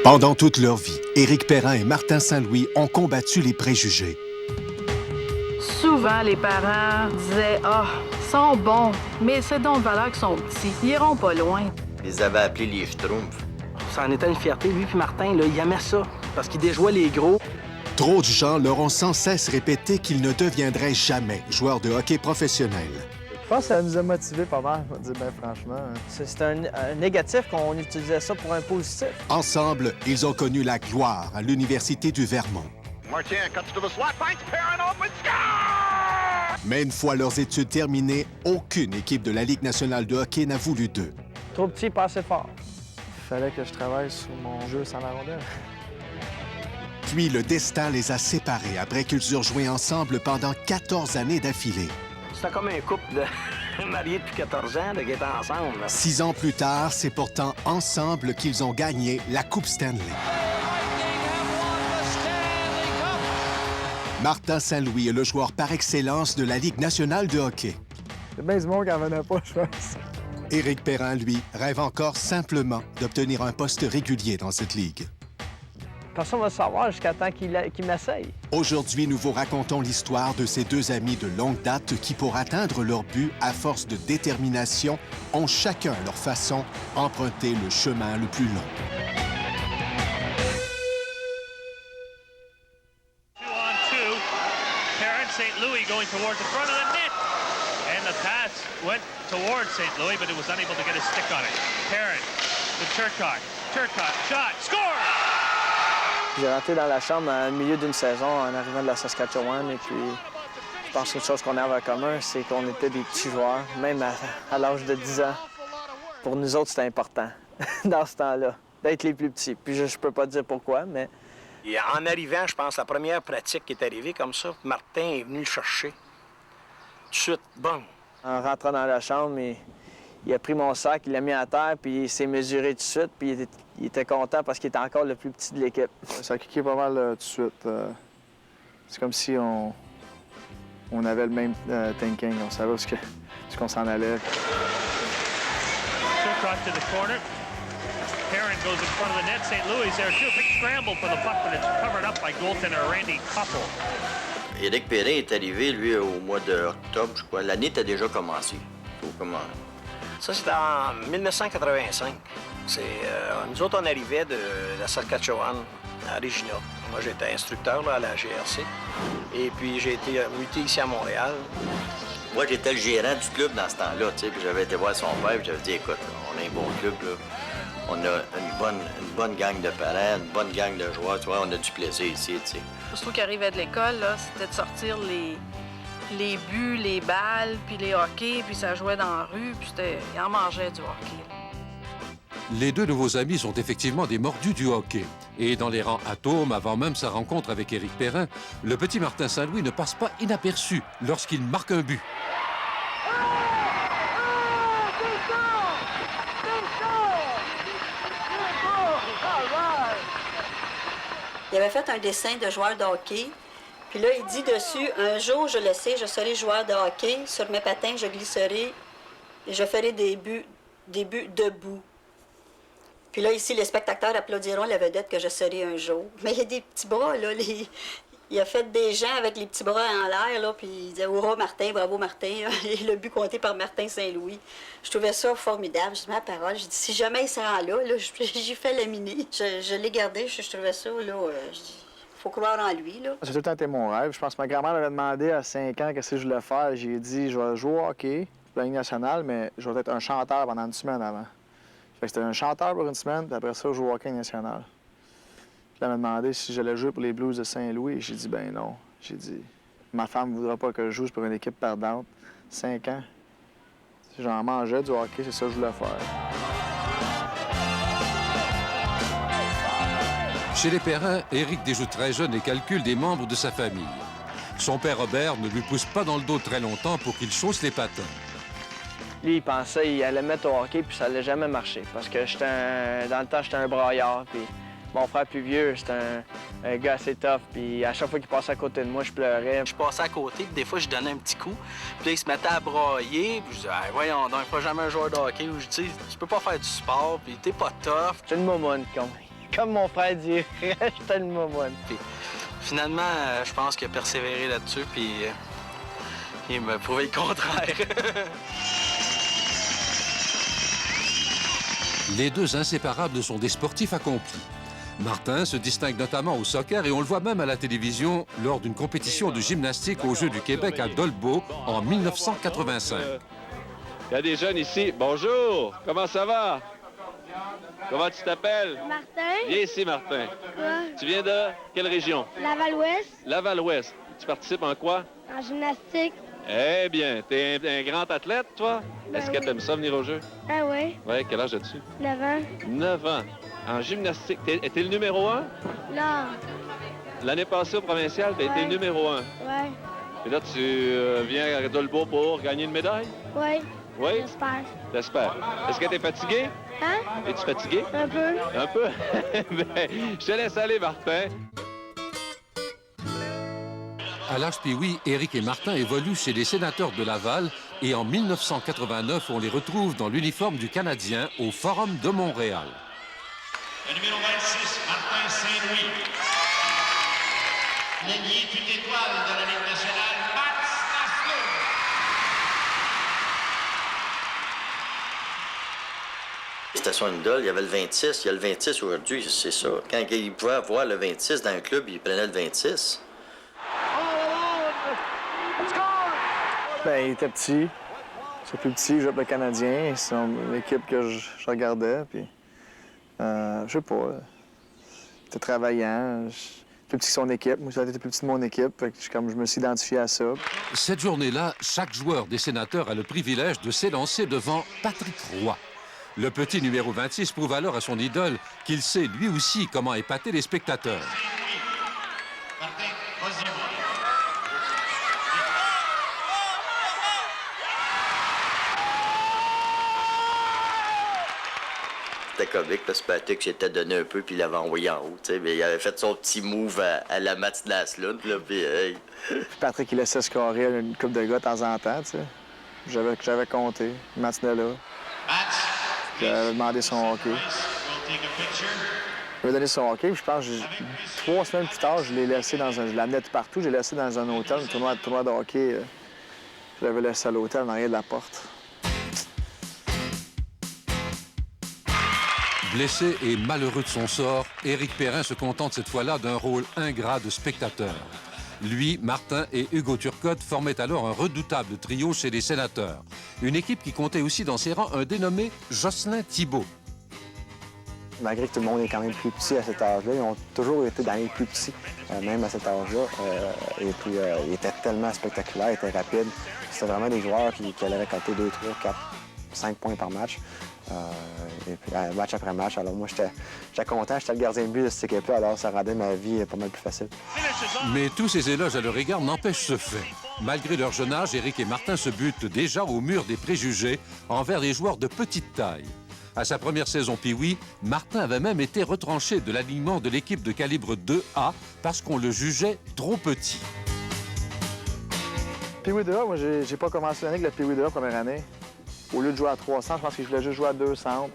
Pendant toute leur vie, Éric Perrin et Martin Saint-Louis ont combattu les préjugés. Souvent, les parents disaient « Ah, ils sont bons, mais c'est donc de valeur qu'ils sont petits. Ils iront pas loin. » Ils les avaient appelés les Schtroumpfs. Ça en était une fierté, lui puis Martin, là, il aimait ça, parce qu'il déjouait les gros. Trop de gens leur ont sans cesse répété qu'ils ne deviendraient jamais joueurs de hockey professionnels. Je pense que ça nous a motivés pas mal, on va dire bien franchement. C'est un négatif qu'on utilisait ça pour un positif. Ensemble, ils ont connu la gloire à l'Université du Vermont. Mais une fois leurs études terminées, aucune équipe de la Ligue nationale de hockey n'a voulu d'eux. Trop petit, pas assez fort. Il fallait que je travaille sur mon jeu sans la rondelle. Puis le destin les a séparés après qu'ils eurent joué ensemble pendant 14 années d'affilée. C'était comme un couple de mariés depuis 14 ans, qui étaient ensemble. 6 ans plus tard, c'est pourtant ensemble qu'ils ont gagné la Coupe Stanley. Martin Saint-Louis est le joueur par excellence de la Ligue nationale de hockey. C'est bien du monde qui n'en venait pas, je pense. Éric Perrin, lui, rêve encore simplement d'obtenir un poste régulier dans cette ligue. Personne ne va le savoir jusqu'à temps qu'il m'essaye. Aujourd'hui, nous vous racontons l'histoire de ces deux amis de longue date qui, pour atteindre leur but, à force de détermination, ont chacun à leur façon emprunté le chemin le plus long. St. Louis going towards the front of the net. And the pass went towards St. Louis, but it was unable to get a stick on it. Perrin to Turcotte. Turcotte, shot, score! J'ai rentré dans la chambre au milieu d'une saison en arrivant de la Saskatchewan. Et puis, je pense qu'une chose qu'on avait en commun, c'est qu'on était des petits joueurs, même à l'âge de 10 ans. Pour nous autres, c'était important, dans ce temps-là, d'être les plus petits. Puis je peux pas dire pourquoi, mais... Et en arrivant, je pense, la première pratique qui est arrivée comme ça, Martin est venu le chercher. Tout de suite, bon. En rentrant dans la chambre, il a pris mon sac, il l'a mis à terre, puis il s'est mesuré tout de suite, puis il était content parce qu'il était encore le plus petit de l'équipe. Ça a kické pas mal tout de suite. C'est comme si on avait le même thinking, on savait ce qu'on s'en allait. Turcotte to the corner. Perrin goes in front of the net. St. Louis there too. Big scramble for the puck, but it's covered up by goaltender Randy Koppel. Éric Perrin est arrivé, lui, au mois d'octobre, je crois. L'année était déjà commencée. Ça, c'était en 1985. Nous autres, on arrivait de la Saskatchewan à Regina. Moi, j'étais instructeur là, à la GRC. Et puis, j'ai été muté ici à Montréal. Moi, j'étais le gérant du club dans ce temps-là, tu sais, puis j'avais été voir son père, puis j'avais dit, écoute, on a un bon club, là. On a une bonne gang de parents, une bonne gang de joueurs, tu vois, on a du plaisir ici, tu sais. Surtout qu'il arrivait de l'école, là, c'était de sortir les buts, les balles, puis les hockey, puis ça jouait dans la rue, puis ils en mangeaient du hockey. Les deux nouveaux amis sont effectivement des mordus du hockey. Et dans les rangs Atomes, avant même sa rencontre avec Éric Perrin, le petit Martin Saint-Louis ne passe pas inaperçu lorsqu'il marque un but. Il avait fait un dessin de joueur de hockey. Puis là, il dit dessus, un jour, je le sais, je serai joueur de hockey. Sur mes patins, je glisserai et je ferai des buts debout. Puis là, ici, les spectateurs applaudiront la vedette que je serai un jour. Mais il y a des petits bras, là. Il a fait des gens avec les petits bras en l'air, là, puis il disait « Hurrah, Martin, bravo, Martin ». Et le but compté par Martin Saint-Louis. Je trouvais ça formidable. Je dis ma parole. Je dis si jamais il se rend là, j'y fais laminer. Je l'ai gardé. Je trouvais ça, là. Je dis, faut croire en lui, là. Ça a tout le temps été mon rêve. Je pense que ma grand-mère m'avait demandé à 5 ans qu'est-ce que je voulais faire. J'ai dit je vais jouer au hockey, pour la Ligue nationale, mais je vais être un chanteur pendant une semaine avant. Fait que c'était un chanteur pour une semaine, puis après ça, je joue au hockey national. Puis elle m'a demandé si j'allais jouer pour les Blues de Saint-Louis. Et j'ai dit, ben non. J'ai dit, ma femme ne voudra pas que je joue pour une équipe perdante. 5 ans. Si j'en mangeais du hockey, c'est ça que je voulais faire. Chez les Perrin, Éric déjoue très jeune et calcule des membres de sa famille. Son père Robert ne lui pousse pas dans le dos très longtemps pour qu'il chausse les patins. Lui, il pensait qu'il allait mettre au hockey, puis ça n'allait jamais marcher. Parce que dans le temps, j'étais un braillard, puis mon frère plus vieux, c'était un gars assez tough, puis à chaque fois qu'il passait à côté de moi, je pleurais. Je passais à côté, puis des fois, je donnais un petit coup. Puis là, il se mettait à brailler, puis je disais hey, « Voyons donc, pas jamais un joueur de hockey. » Ou je dis « Tu peux pas faire du sport, puis t'es pas tough. » C'est une momoune, Comme mon frère dit, je tellement moine. Finalement, je pense qu'il a persévéré là-dessus, puis il m'a prouvé le contraire. Les deux inséparables sont des sportifs accomplis. Martin se distingue notamment au soccer et on le voit même à la télévision lors d'une compétition de gymnastique aux Jeux du Québec à Dolbeau en 1985. Il y a des jeunes ici. Bonjour, comment ça va? Comment tu t'appelles? Martin. Viens ici, Martin. Quoi? Tu viens de quelle région? Laval-Ouest. Laval-Ouest. Tu participes en quoi? En gymnastique. Eh bien, t'es un grand athlète, toi? Est-ce que t'aimes ça venir au jeu? Ah oui. Oui, quel âge as-tu? 9 ans. 9 ans. En gymnastique. T'es le numéro 1? Non. L'année passée au provincial, t'as été le numéro 1. Ouais. Et là, tu viens à Dolbeau pour gagner une médaille? Oui. Oui? J'espère. J'espère. Est-ce que t'es fatigué? Hein? Es-tu fatigué? Un peu. Un peu? Ben, je te laisse aller, Martin. À l'âge pee-wee, Éric et Martin évoluent chez les Sénateurs de Laval et en 1989, on les retrouve dans l'uniforme du Canadien au Forum de Montréal. Le numéro 26, Martin Saint-Louis. L'ailier toute étoile de la Ligue nationale, Max Naslund. Station Idole, il y avait le 26. Il y a le 26 aujourd'hui, c'est ça. Quand il pouvait avoir le 26 dans un club, il prenait le 26. Ben, il était petit. C'est plus petit, il jouait pour le Canadien. C'est l'équipe que je regardais. Puis, je sais pas. Il était travaillant. Plus petit que son équipe. Moi, j'étais plus petit de mon équipe. Fait que, comme je me suis identifié à ça. Cette journée-là, chaque joueur des Sénateurs a le privilège de s'élancer devant Patrick Roy. Le petit numéro 26 prouve alors à son idole qu'il sait lui aussi comment épater les spectateurs. C'était comique, parce que Patrick s'était donné un peu, puis il l'avait envoyé en haut, tu sais. Mais il avait fait son petit move à la Max Naslund, là, puis hey. Patrick, il laissait scorer une coupe de gars de temps en temps, tu sais. J'avais compté. Matt là. J'avais demandé son hockey. Il m'a donné son hockey, puis je pense que 3 semaines plus tard, je l'ai laissé dans un... Je l'amenais tout partout, j'ai laissé dans un hôtel, un tournoi de hockey. Je l'avais laissé à l'hôtel, en arrière de la porte. Blessé et malheureux de son sort, Éric Perrin se contente cette fois-là d'un rôle ingrat de spectateur. Lui, Martin et Hugo Turcotte formaient alors un redoutable trio chez les Sénateurs. Une équipe qui comptait aussi dans ses rangs un dénommé Jocelyn Thibault. Malgré que tout le monde est quand même plus petit à cet âge-là, ils ont toujours été dans les plus petits, même à cet âge-là. Et puis, ils étaient tellement spectaculaires, ils étaient rapides. C'était vraiment des joueurs qui allaient récolter 2, 3, 4, 5 points par match. Et puis, match après match. Alors moi, j'étais content, j'étais le gardien de but de cette équipe-là, alors ça rendait ma vie pas mal plus facile. Mais tous ces éloges à leur égard n'empêchent ce fait. Malgré leur jeune âge, Éric et Martin se butent déjà au mur des préjugés envers les joueurs de petite taille. À sa première saison pee-wee, Martin avait même été retranché de l'alignement de l'équipe de calibre 2A parce qu'on le jugeait trop petit. Pee-wee 2A, moi, j'ai pas commencé l'année avec le Pee-wee 2A première année. Au lieu de jouer à 300, je pense qu'il voulait juste jouer à 200.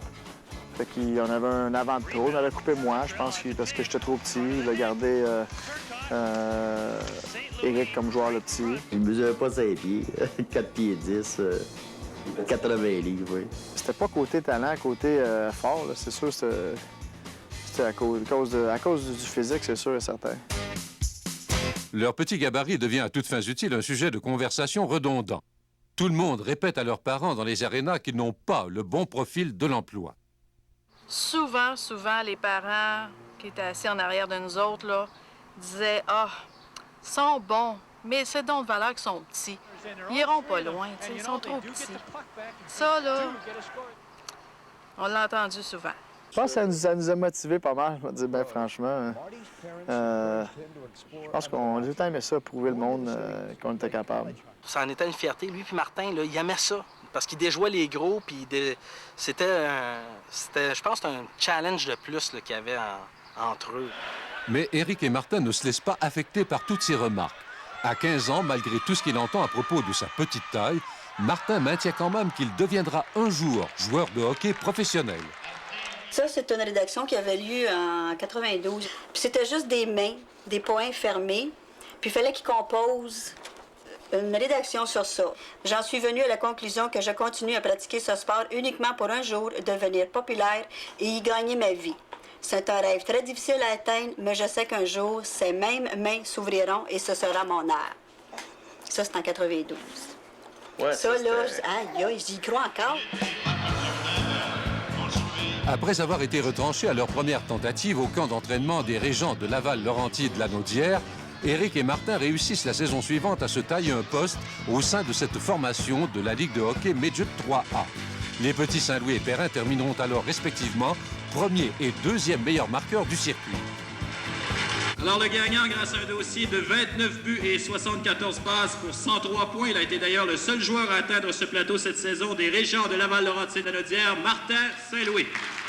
Fait qu'on avait un avant de trop. Il m'avait coupé moi, je pense, parce que j'étais trop petit. Il a gardé Éric comme joueur le petit. Il ne mesurait pas 5 pieds, 4 pieds 10, 80 livres, oui. C'était pas côté talent, côté fort, c'est sûr. C'était à cause du physique, c'est sûr et certain. Leur petit gabarit devient à toutes fins utiles un sujet de conversation redondant. Tout le monde répète à leurs parents dans les arénas qu'ils n'ont pas le bon profil de l'emploi. Souvent, les parents qui étaient assis en arrière de nous autres, là, disaient « Ah, ils sont bons, mais c'est donc de valeur qu'ils sont petits. Ils iront pas loin, tu sais, ils sont trop petits. » Ça, là, on l'a entendu souvent. Je pense que ça nous a motivés pas mal, je vais dire, bien franchement. Je pense qu'on a tout le temps aimé ça, prouver le monde qu'on était capable. Ça en était une fierté. Lui puis Martin, là, il aimait ça. Parce qu'il déjouait les gros, puis c'était, je pense, un challenge de plus qu'il y avait entre eux. Mais Éric et Martin ne se laissent pas affecter par toutes ces remarques. À 15 ans, malgré tout ce qu'il entend à propos de sa petite taille, Martin maintient quand même qu'il deviendra un jour joueur de hockey professionnel. Ça, c'est une rédaction qui avait lieu en 92. Puis c'était juste des mains, des points fermés. Puis il fallait qu'ils composent une rédaction sur ça. J'en suis venue à la conclusion que je continue à pratiquer ce sport uniquement pour un jour devenir populaire et y gagner ma vie. C'est un rêve très difficile à atteindre, mais je sais qu'un jour, ces mêmes mains s'ouvriront et ce sera mon art. Ça, c'est en 92. Ouais, ça, là, aïe, j'y crois encore. Après avoir été retranchés à leur première tentative au camp d'entraînement des Régents de Laval-Laurentides-Lanaudière, Éric et Martin réussissent la saison suivante à se tailler un poste au sein de cette formation de la Ligue de hockey Midget 3A. Les petits Saint-Louis et Perrin termineront alors respectivement premier et deuxième meilleur marqueur du circuit. Alors le gagnant, grâce à un dossier de 29 buts et 74 passes pour 103 points, il a été d'ailleurs le seul joueur à atteindre ce plateau cette saison des Régents de Laval-Laurentides-Lanaudière, Martin Saint-Louis.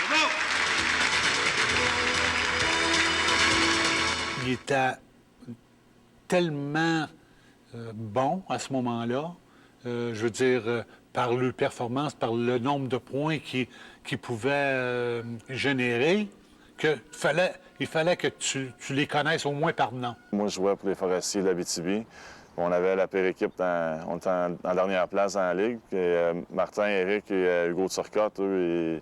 Bravo! Il était tellement bon à ce moment-là, je veux dire, par leur performance, par le nombre de points qu'ils pouvaient générer, qu'il fallait que tu les connaisses au moins par nom. Moi, je jouais pour les Forestiers de l'Abitibi. On avait la pire équipe, on était en dernière place dans la Ligue. Puis, Martin, Éric et Hugo Turcotte, eux,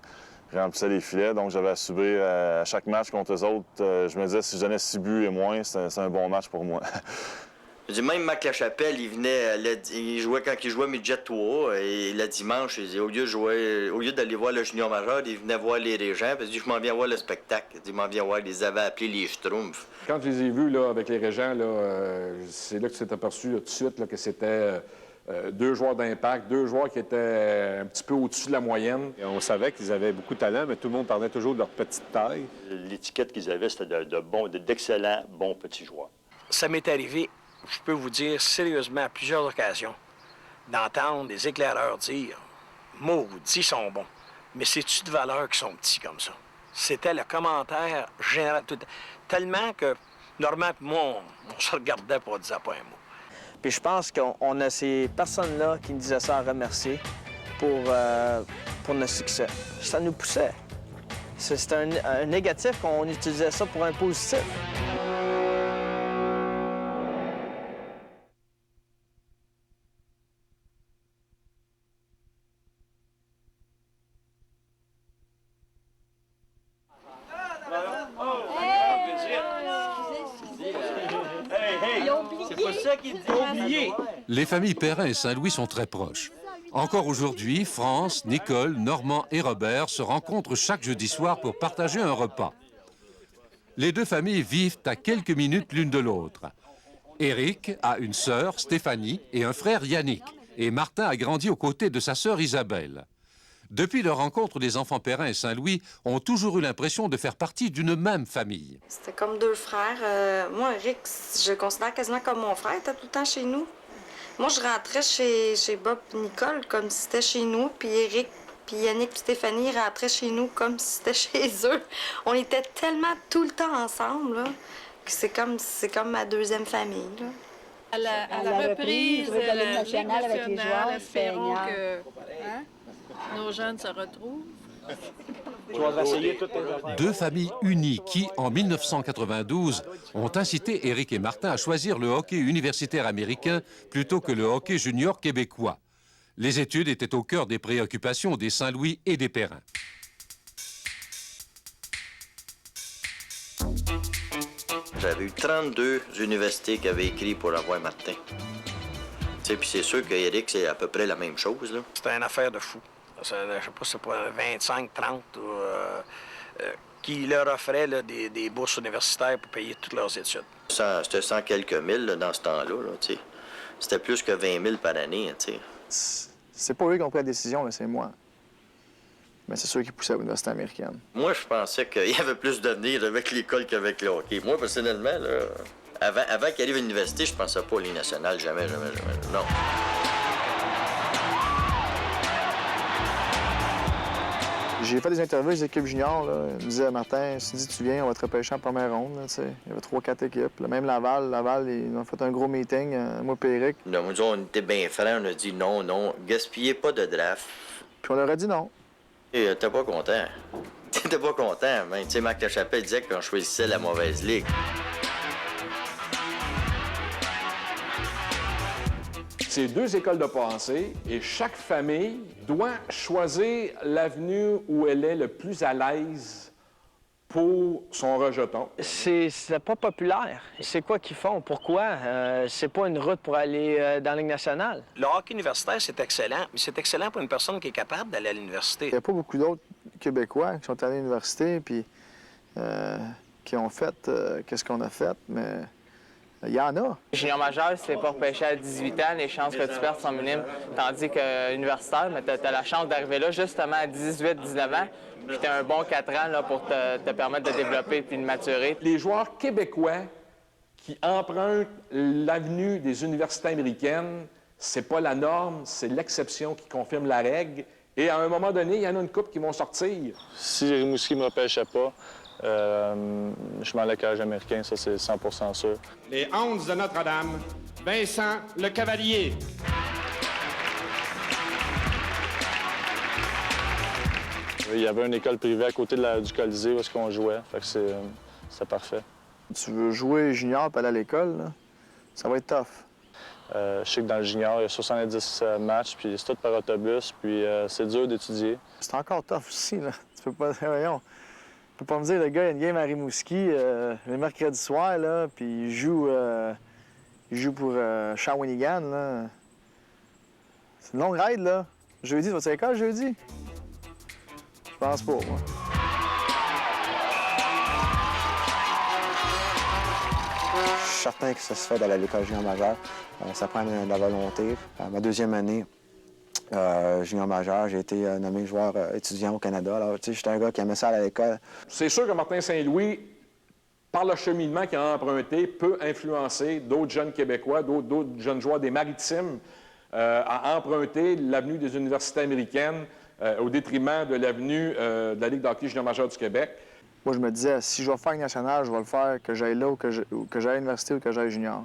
ils remplissaient les filets. Donc, j'avais à subir à chaque match contre eux autres. Je me disais, si je donnais 6 buts et moins, c'est un bon match pour moi. Je dis, même Mac Lachapelle, il jouait quand il jouait Midget 3 et le dimanche, au lieu d'aller voir le junior majeur, il venait voir les Régents. Puis il dit, je m'en viens voir le spectacle. Il m'en vient voir, ils les avaient appelés les Schtroumpfs. Quand je les ai vus là, avec les Régents, c'est là que tu t'es aperçu tout de suite là, que c'était 2 joueurs d'impact, 2 joueurs qui étaient un petit peu au-dessus de la moyenne. Et on savait qu'ils avaient beaucoup de talent, mais tout le monde parlait toujours de leur petite taille. L'étiquette qu'ils avaient, c'était d'excellents, bons petits joueurs. Ça m'est arrivé, je peux vous dire sérieusement, à plusieurs occasions, d'entendre des éclaireurs dire « Maudits, ils sont bons, mais c'est-tu de valeur qu'ils sont petits comme ça? » C'était le commentaire général, tellement que, normalement, moi, on se regardait pour dire pas un mot. Puis je pense qu'on a ces personnes-là qui nous disaient ça à remercier pour notre succès. Ça nous poussait. C'était un négatif qu'on utilisait ça pour un positif. Les familles Perrin et Saint-Louis sont très proches. Encore aujourd'hui, France, Nicole, Normand et Robert se rencontrent chaque jeudi soir pour partager un repas. Les deux familles vivent à quelques minutes l'une de l'autre. Éric a une sœur, Stéphanie, et un frère, Yannick. Et Martin a grandi aux côtés de sa sœur, Isabelle. Depuis leur rencontre, les enfants Perrin et Saint-Louis ont toujours eu l'impression de faire partie d'une même famille. C'était comme 2 frères. Moi, Éric, je le considère quasiment comme mon frère. Il était tout le temps chez nous. Moi, je rentrais chez Bob et Nicole comme si c'était chez nous. Puis Éric, puis Yannick et Stéphanie rentraient chez nous comme si c'était chez eux. On était tellement tout le temps ensemble là, que c'est comme ma deuxième famille. Là. À la reprise de la Ligue nationale avec les joueurs, espérons que nos jeunes se retrouvent. Deux familles unies qui, en 1992, ont incité Éric et Martin à choisir le hockey universitaire américain plutôt que le hockey junior québécois. Les études étaient au cœur des préoccupations des Saint-Louis et des Perrin. J'avais eu 32 universités qui avaient écrit pour avoir Martin. Puis c'est sûr qu'Éric, c'est à peu près la même chose. C'était une affaire de fou. Je sais pas, c'est pas 25, 30, qui leur offraient là, des bourses universitaires pour payer toutes leurs études. C'était 100 quelques mille là, dans ce temps-là. Là, c'était plus que 20 000 par année. C'est pas eux qui ont pris la décision, c'est moi. Mais c'est ceux qui poussaient à l'université américaine. Moi, je pensais qu'il y avait plus d'avenir avec l'école qu'avec le hockey. Moi, personnellement, là, avant qu'il arrive à l'université, je pensais pas aux Ligues nationales. Jamais. Non. J'ai fait des interviews avec les équipes juniors. Là. Ils me disaient, Martin, si tu viens, on va te repêcher en première ronde. Là, il y avait 3-4 équipes. Là, même Laval, ils ont fait un gros meeting, moi et Éric. On était bien francs, on a dit non, gaspillez pas de draft. Puis on leur a dit non. Et t'es pas content. T'étais pas content, mais tu sais, Marc Lachapelle disait qu'on choisissait la mauvaise ligue. C'est deux écoles de pensée et chaque famille doit choisir l'avenue où elle est le plus à l'aise pour son rejeton. C'est pas populaire. C'est quoi qu'ils font? Pourquoi? C'est pas une route pour aller dans la Ligue nationale. Le hockey universitaire, c'est excellent, mais c'est excellent pour une personne qui est capable d'aller à l'université. Il n'y a pas beaucoup d'autres Québécois qui sont allés à l'université puis qui ont fait qu'est-ce qu'on a fait, mais il y en a. Junior majeur, c'est pas repêché à 18 ans, les chances que tu perdes sont minimes. Tandis que universitaire, tu as la chance d'arriver là justement à 18-19 ans. Puis tu as un bon 4 ans là, pour te permettre de développer puis de maturer. Les joueurs québécois qui empruntent l'avenue des universités américaines, c'est pas la norme, c'est l'exception qui confirme la règle. Et à un moment donné, il y en a une couple qui vont sortir. Si Rimouski ne me repêchait pas, je m'en allais au collège américain, ça c'est 100% sûr. Les Hounds de Notre-Dame, Vincent Le Cavalier. Il y avait une école privée à côté du Colisée où est-ce qu'on jouait, fait que c'est parfait. Tu veux jouer junior et aller à l'école, là, ça va être tough. Je sais que dans le junior, il y a 70 matchs, puis c'est tout par autobus, puis c'est dur d'étudier. C'est encore tough aussi, là. Tu peux pas... Voyons. Tu peux pas me dire, le gars, il y a une game à Rimouski le mercredi soir, là, puis il joue pour Shawinigan, là. C'est une longue ride, là. Jeudi, tu vas à l'école jeudi? Je pense pas, moi. Je suis certain que ça se fait d'aller à l'école junior majeur. Ça prend de la volonté. Ma deuxième année junior majeur, j'ai été nommé joueur étudiant au Canada. Alors, tu sais, j'étais un gars qui aimait ça à l'école. C'est sûr que Martin Saint-Louis, par le cheminement qu'il a emprunté, peut influencer d'autres jeunes Québécois, d'autres jeunes joueurs des Maritimes à emprunter l'avenue des universités américaines au détriment de l'avenue de la Ligue de hockey junior majeur du Québec. Moi, je me disais, si je vais faire une nationale, je vais le faire que j'aille là ou que j'aille à l'université ou que j'aille junior.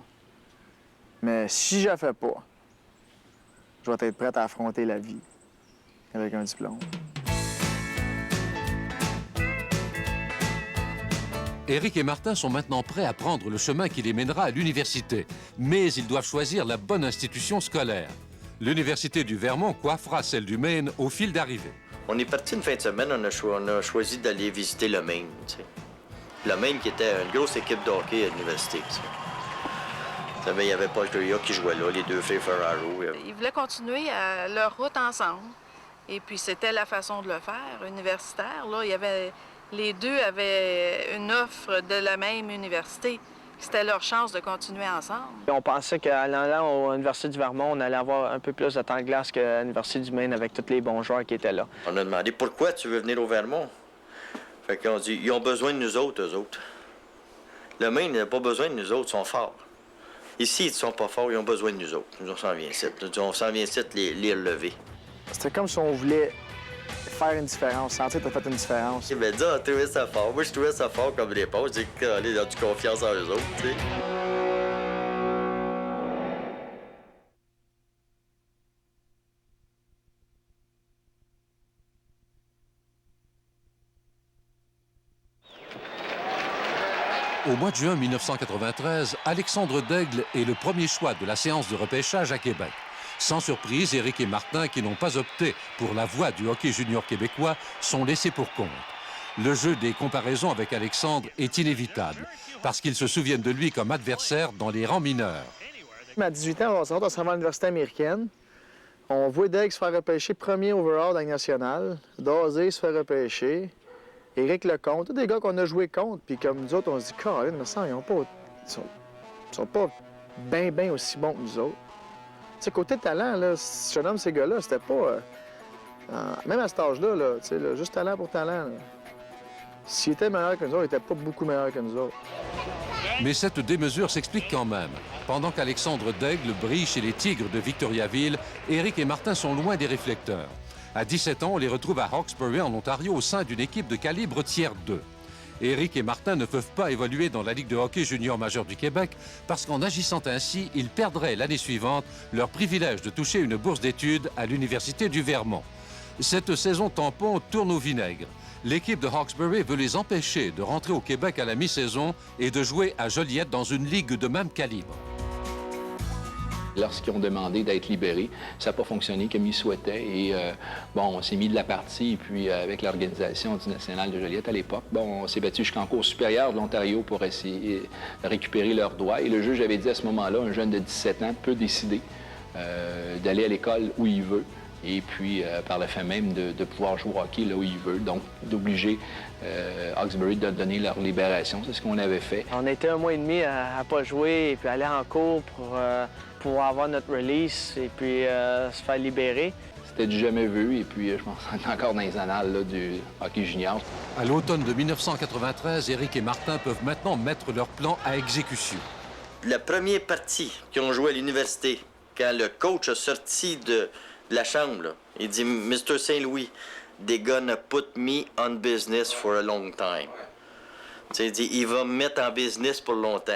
Mais si je la fais pas, je vais être prêt à affronter la vie avec un diplôme. Éric et Martin sont maintenant prêts à prendre le chemin qui les mènera à l'université. Mais ils doivent choisir la bonne institution scolaire. L'Université du Vermont coiffera celle du Maine au fil d'arrivée. On est parti une fin de semaine, on a choisi d'aller visiter le Maine, tu sais. Le Maine qui était une grosse équipe de hockey à l'université, tu sais. Il y avait Paul Toya qui jouait là, les deux frères Ferraro. Ils voulaient continuer leur route ensemble. Et puis, c'était la façon de le faire, universitaire. Là, les deux avaient une offre de la même université. C'était leur chance de continuer ensemble. On pensait qu'en allant à l'Université du Vermont, on allait avoir un peu plus de temps de glace qu'à l'Université du Maine avec tous les bons joueurs qui étaient là. On a demandé pourquoi tu veux venir au Vermont. Fait qu'on dit, ils ont besoin de nous autres, eux autres. Le Maine n'a pas besoin de nous autres, ils sont forts. Ici, ils ne sont pas forts, ils ont besoin de nous autres. Nous, on s'en vient ici. On s'en vient ici les relever. C'était comme si on voulait faire une différence, sentir que tu as fait une différence. Ben, dis, on trouvait ça fort. Moi, je trouvais ça fort comme réponse. Je dis qu'ils ont du confiance en eux autres, tu sais. Au mois de juin 1993, Alexandre Daigle est le premier choix de la séance de repêchage à Québec. Sans surprise, Éric et Martin, qui n'ont pas opté pour la voie du hockey junior québécois, sont laissés pour compte. Le jeu des comparaisons avec Alexandre est inévitable, parce qu'ils se souviennent de lui comme adversaire dans les rangs mineurs. À 18 ans, on se rend à l'université américaine. On voit Daigle se faire repêcher premier overall dans la nationale. Dazé se fait repêcher. Éric Lecomte, tous des gars qu'on a joué contre. Puis comme nous autres, on se dit, Caroline, mais ça, ils sont pas bien aussi bons que nous autres. Tu sais, côté talent, là, si je nomme ces gars-là, c'était pas... même à cet âge-là, là, tu sais, juste talent pour talent. S'ils étaient meilleurs que nous autres, ils n'étaient pas beaucoup meilleurs que nous autres. Mais cette démesure s'explique quand même. Pendant qu'Alexandre Daigle brille chez les Tigres de Victoriaville, Éric et Martin sont loin des réflecteurs. À 17 ans, on les retrouve à Hawkesbury, en Ontario, au sein d'une équipe de calibre tiers 2. Éric et Martin ne peuvent pas évoluer dans la Ligue de hockey junior majeur du Québec parce qu'en agissant ainsi, ils perdraient l'année suivante leur privilège de toucher une bourse d'études à l'Université du Vermont. Cette saison tampon tourne au vinaigre. l'équipe de Hawkesbury veut les empêcher de rentrer au Québec à la mi-saison et de jouer à Joliette dans une ligue de même calibre. Lorsqu'ils ont demandé d'être libérés, ça n'a pas fonctionné comme ils souhaitaient. Et bon, on s'est mis de la partie. Et puis, avec l'organisation du National de Joliette à l'époque, bon, on s'est battu jusqu'en Cour supérieure de l'Ontario pour essayer de récupérer leurs droits. Et le juge avait dit à ce moment-là, un jeune de 17 ans peut décider d'aller à l'école où il veut. Et puis, par le fait même, de pouvoir jouer au hockey là où il veut. Donc, d'obliger Hawkesbury de donner leur libération. C'est ce qu'on avait fait. On a été 1 mois et demi à pas jouer et puis aller en cours pour avoir notre release et puis se faire libérer. C'était du jamais vu et puis je pense qu'on est encore dans les annales là, du hockey junior. À l'automne de 1993, Éric et Martin peuvent maintenant mettre leur plan à exécution. La première partie qu'ils ont joué à l'université, quand le coach a sorti de la chambre, là, il dit « Mr. Saint-Louis, they're gonna put me on business for a long time. » Tu sais, il dit « Il va me mettre en business pour longtemps. »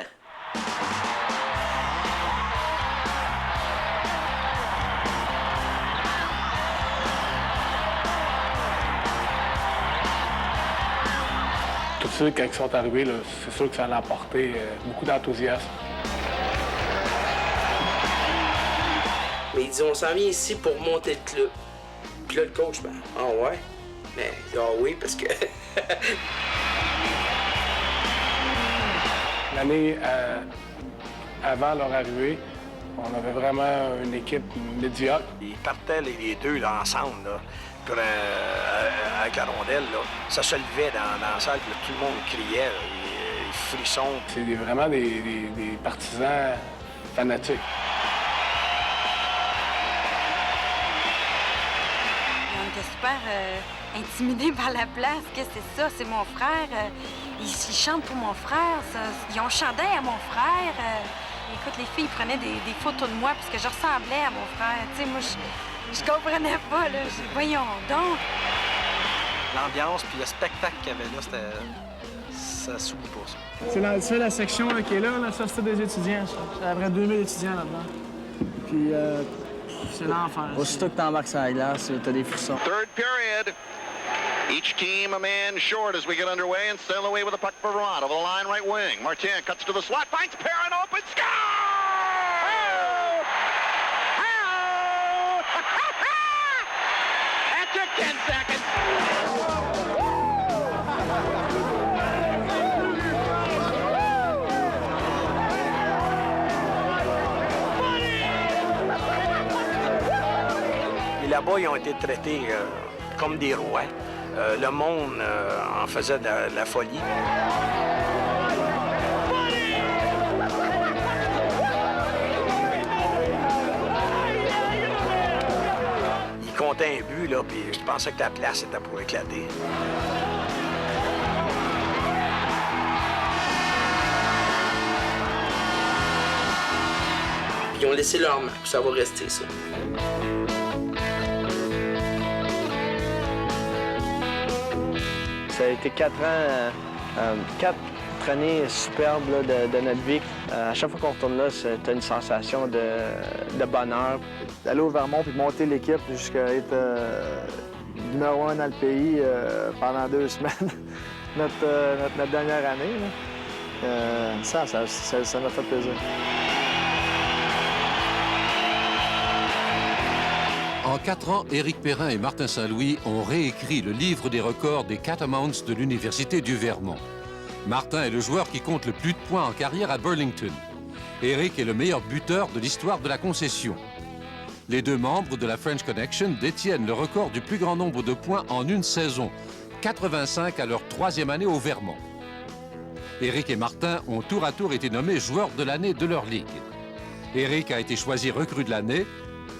Tout de suite, quand ils sont arrivés, c'est sûr que ça a apporté beaucoup d'enthousiasme. Mais il dit, on s'en vient ici pour monter le club. Puis là, le coach, ben, ah ouais? Mais, ah oui, parce que... L'année avant leur arrivée, on avait vraiment une équipe médiocre. Ils partaient les deux là, ensemble, là, pour, avec la rondelle. Là. Ça se levait dans la salle, là, tout le monde criait, les frissons. C'est vraiment des partisans fanatiques. On était super intimidés par la place. Qu'est-ce que c'est ça? C'est mon frère. Ils chantent pour mon frère. Ils ont chanté à mon frère. Écoute, les filles prenaient des photos de moi parce que je ressemblais à mon frère. Tu sais, moi, je comprenais pas, là. Voyons donc. L'ambiance puis le spectacle qu'il y avait là, ça s'oublie pas, ça. C'est la section qui est là, ça, c'était des étudiants, ça. C'est à peu près 2000 étudiants là-dedans. Puis, c'est l'enfer. Aussitôt que t'embarques sur la glace, t'as des frissons. Third period. Each team a man short as we get underway, and Sail away with the puck for Vermont over the line right wing. Martin cuts to the slot, finds Perrin open, score! Oh! Oh! That took 10 seconds. Et là-bas, ils ont été traités comme des rois. Le monde en faisait de la folie. Il comptait un but, là, puis je pensais que la place était pour éclater. Ils ont laissé leur marque, ça va rester, ça. Ça a été 4 ans, 4 années superbes là, de notre vie. À chaque fois qu'on retourne là, c'était une sensation de bonheur. Aller au Vermont puis monter l'équipe jusqu'à être numéro 1 dans le pays pendant 2 semaines, notre dernière année, là. Ça m'a fait plaisir. En 4 ans, Éric Perrin et Martin Saint-Louis ont réécrit le livre des records des Catamounts de l'Université du Vermont. Martin est le joueur qui compte le plus de points en carrière à Burlington. Éric est le meilleur buteur de l'histoire de la concession. Les deux membres de la French Connection détiennent le record du plus grand nombre de points en une saison, 85 à leur 3e année au Vermont. Éric et Martin ont tour à tour été nommés joueurs de l'année de leur ligue. Éric a été choisi recrue de l'année.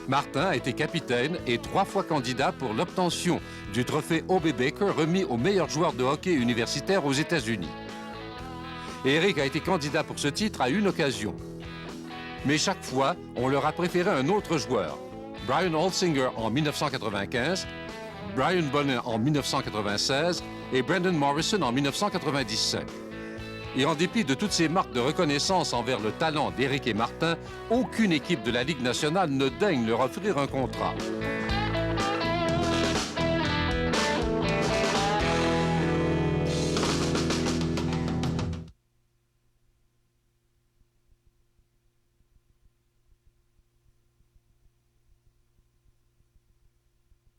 Martin a été capitaine et 3 fois candidat pour l'obtention du trophée O.B. Baker remis aux meilleurs joueurs de hockey universitaire aux États-Unis. Éric a été candidat pour ce titre à une occasion. Mais chaque fois, on leur a préféré un autre joueur. Brian Holsinger en 1995, Brian Bonin en 1996 et Brendan Morrison en 1997. Et en dépit de toutes ces marques de reconnaissance envers le talent d'Éric et Martin, aucune équipe de la Ligue nationale ne daigne leur offrir un contrat.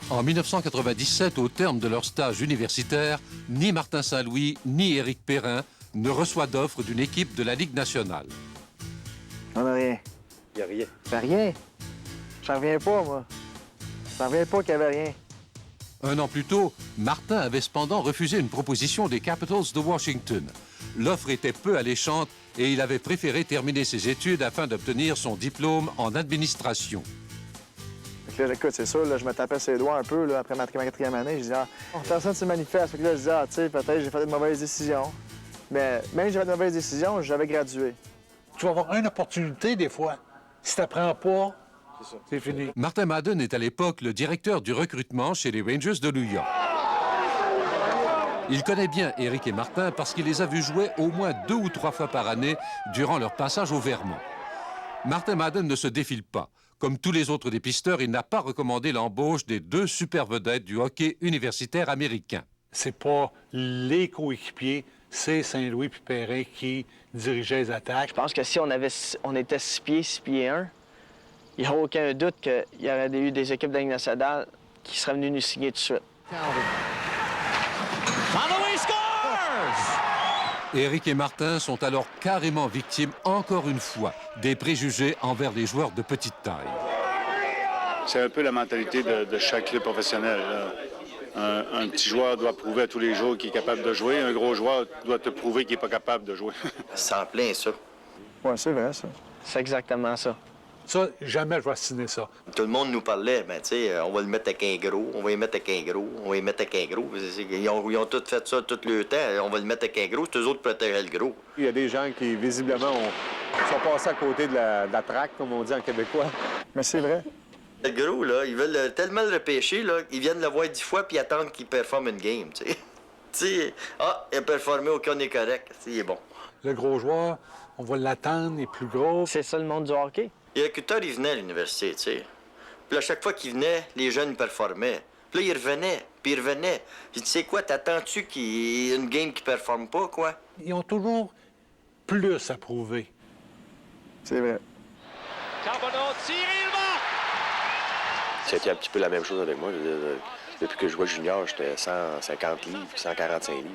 En 1997, au terme de leur stage universitaire, ni Martin Saint-Louis ni Éric Perrin ne reçoivent d'offre d'une équipe de la Ligue nationale. On n'a rien. Il n'y a rien. Ben rien. J'en reviens pas, moi. J'en reviens pas qu'il n'y avait rien. Un an plus tôt, Martin avait cependant refusé une proposition des Capitals de Washington. L'offre était peu alléchante et il avait préféré terminer ses études afin d'obtenir son diplôme en administration. Fait que là, écoute, c'est sûr, là, je me tapais ses doigts un peu là, après ma quatrième année. Je disais, personne ne se manifeste. Fait que là, je disais, tu sais, peut-être j'ai fait une mauvaise décision. Mais même si j'avais une mauvaise décision, j'avais gradué. Tu vas avoir une opportunité des fois. Si tu n'apprends pas, c'est fini. Martin Madden est à l'époque le directeur du recrutement chez les Rangers de New York. Il connaît bien Éric et Martin parce qu'il les a vus jouer au moins 2 ou 3 fois par année durant leur passage au Vermont. Martin Madden ne se défile pas. Comme tous les autres dépisteurs, il n'a pas recommandé l'embauche des 2 super vedettes du hockey universitaire américain. C'est pas les coéquipiers, c'est Saint-Louis puis Perrin qui dirigeaient les attaques. Je pense que si on était 6 pieds 1, il n'y a aucun doute qu'il y aurait eu des équipes de la Ligue nationale qui seraient venues nous signer tout de suite. Éric et Martin sont alors carrément victimes, encore une fois, des préjugés envers les joueurs de petite taille. C'est un peu la mentalité de chaque club professionnel. Un petit joueur doit prouver à tous les jours qu'il est capable de jouer. Un gros joueur doit te prouver qu'il n'est pas capable de jouer. C'est en plein, ça. Oui, c'est vrai, ça. C'est exactement ça. Ça, jamais je vais signer ça. Tout le monde nous parlait, ben, tu sais, on va le mettre avec un gros, on va y mettre avec un gros, on va y mettre avec un gros. Ils ont tous fait ça tout le temps. On va le mettre avec un gros, c'est eux autres protégeaient le gros. Il y a des gens qui, visiblement, sont passés à côté de la traque, comme on dit en québécois. Mais c'est vrai. Le gros, là, ils veulent tellement le repêcher, là, ils viennent le voir 10 fois puis attendent qu'il performe une game, tu sais. Tu sais, il a performé, aucun n'est correct, il est bon. Le gros joueur, on va l'attendre, il est plus gros. C'est ça le monde du hockey. Les recruteurs, ils venaient à l'université, tu sais. Puis à chaque fois qu'ils venaient, les jeunes ils performaient. Puis là, ils revenaient, puis ils revenaient. Puis tu sais quoi, t'attends-tu qu'il y ait une game qui performe pas, quoi? Ils ont toujours plus à prouver. C'est vrai. C'était un petit peu la même chose avec moi. Depuis que je jouais junior, j'étais 150 livres, 145 livres.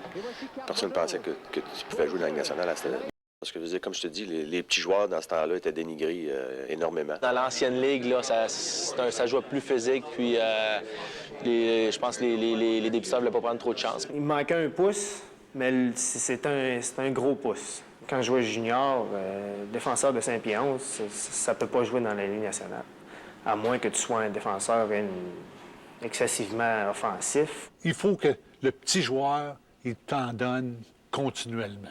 Personne ne pensait que tu pouvais jouer dans la Ligue nationale à cette année. Parce que, comme je te dis, les petits joueurs dans ce temps-là étaient dénigrés énormément. Dans l'ancienne ligue, là, ça jouait plus physique, puis je pense que les dépisteurs ne voulaient pas prendre trop de chance. Il me manquait un pouce, mais c'est un gros pouce. Quand je jouais junior, défenseur de Saint-Pierre, ça ne peut pas jouer dans la Ligue nationale, à moins que tu sois un défenseur excessivement offensif. Il faut que le petit joueur, il t'en donne continuellement.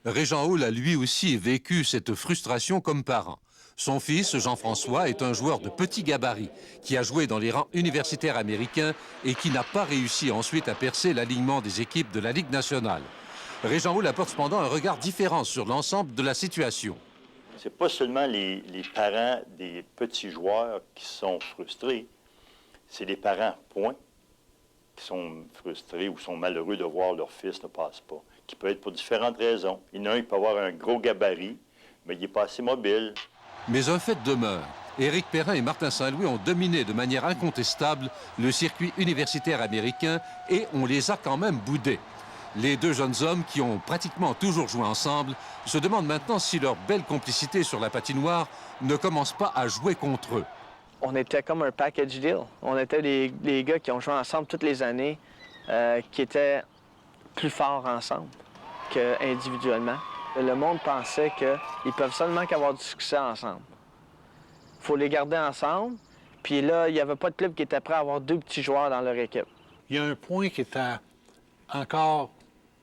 Régent Houle a lui aussi vécu cette frustration comme parent. Son fils, Jean-François, est un joueur de petit gabarit qui a joué dans les rangs universitaires américains et qui n'a pas réussi ensuite à percer l'alignement des équipes de la Ligue nationale. Régent Houle apporte cependant un regard différent sur l'ensemble de la situation. C'est pas seulement les parents des petits joueurs qui sont frustrés, c'est les parents, point, qui sont frustrés ou sont malheureux de voir leur fils ne passe pas, qui peut être pour différentes raisons. Il y en a un qui peut avoir un gros gabarit, mais il n'est pas assez mobile. Mais un fait demeure. Éric Perrin et Martin Saint-Louis ont dominé de manière incontestable le circuit universitaire américain et on les a quand même boudés. Les 2 jeunes hommes qui ont pratiquement toujours joué ensemble se demandent maintenant si leur belle complicité sur la patinoire ne commence pas à jouer contre eux. On était comme un package deal. On était les gars qui ont joué ensemble toutes les années, qui étaient plus forts ensemble qu'individuellement. Le monde pensait qu'ils peuvent seulement qu'avoir du succès ensemble. Il faut les garder ensemble. Puis là, il n'y avait pas de club qui était prêt à avoir 2 petits joueurs dans leur équipe. Il y a un point qui est encore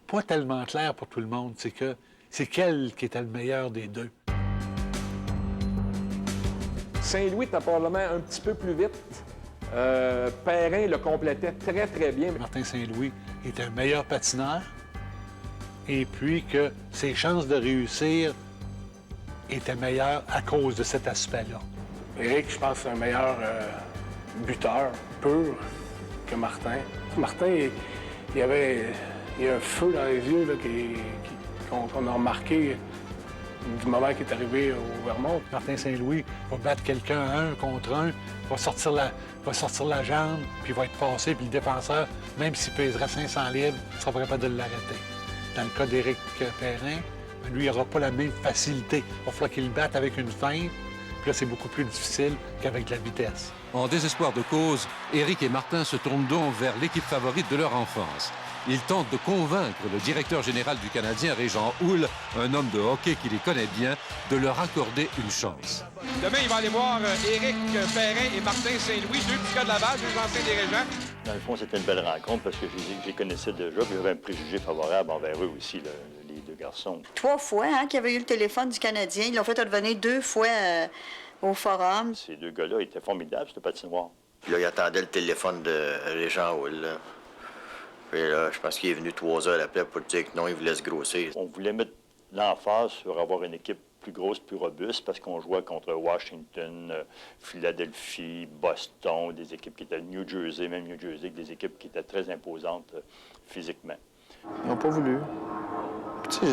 pas tellement clair pour tout le monde, c'est que c'est quel qui était le meilleur des 2. Saint-Louis était probablement un petit peu plus vite. Perrin le complétait très, très bien. Martin Saint-Louis était un meilleur patineur et puis que ses chances de réussir étaient meilleures à cause de cet aspect-là. Éric, je pense, c'est un meilleur buteur pur que Martin. Martin, il y a un feu dans les yeux là, qu'on a remarqué du moment qu'il est arrivé au Vermont. Martin Saint-Louis va battre quelqu'un 1 contre 1, va sortir la jambe, puis il va être passé, puis le défenseur, même s'il pèserait 500 livres, ne sera pas capable de l'arrêter. Dans le cas d'Éric Perrin, lui, il n'aura pas la même facilité. Il va falloir qu'il le batte avec une feinte, puis là, c'est beaucoup plus difficile qu'avec la vitesse. En désespoir de cause, Éric et Martin se tournent donc vers l'équipe favorite de leur enfance. Ils tentent de convaincre le directeur général du Canadien, Régent Houle, un homme de hockey qui les connaît bien, de leur accorder une chance. Demain, il va aller voir Éric Perrin et Martin Saint-Louis, deux petits gars de Laval, deux anciens dirigeants. Dans le fond, c'était une belle rencontre parce que je les connaissais déjà, puis j'avais un préjugé favorable envers eux aussi, les deux garçons. 3 fois qu'il y avait eu le téléphone du Canadien. Ils l'ont fait revenir 2 fois au Forum. Ces deux gars-là étaient formidables, cette patinoire. Puis là, il attendait le téléphone de Régent Houle, là. Puis là, je pense qu'il est venu 3 heures après pour dire que non, il voulait se grossir. On voulait mettre l'emphase sur avoir une équipe plus grosse, plus robuste, parce qu'on jouait contre Washington, Philadelphie, Boston, des équipes qui étaient New Jersey, même New Jersey, des équipes qui étaient très imposantes physiquement. Ils n'ont pas voulu. Tu sais,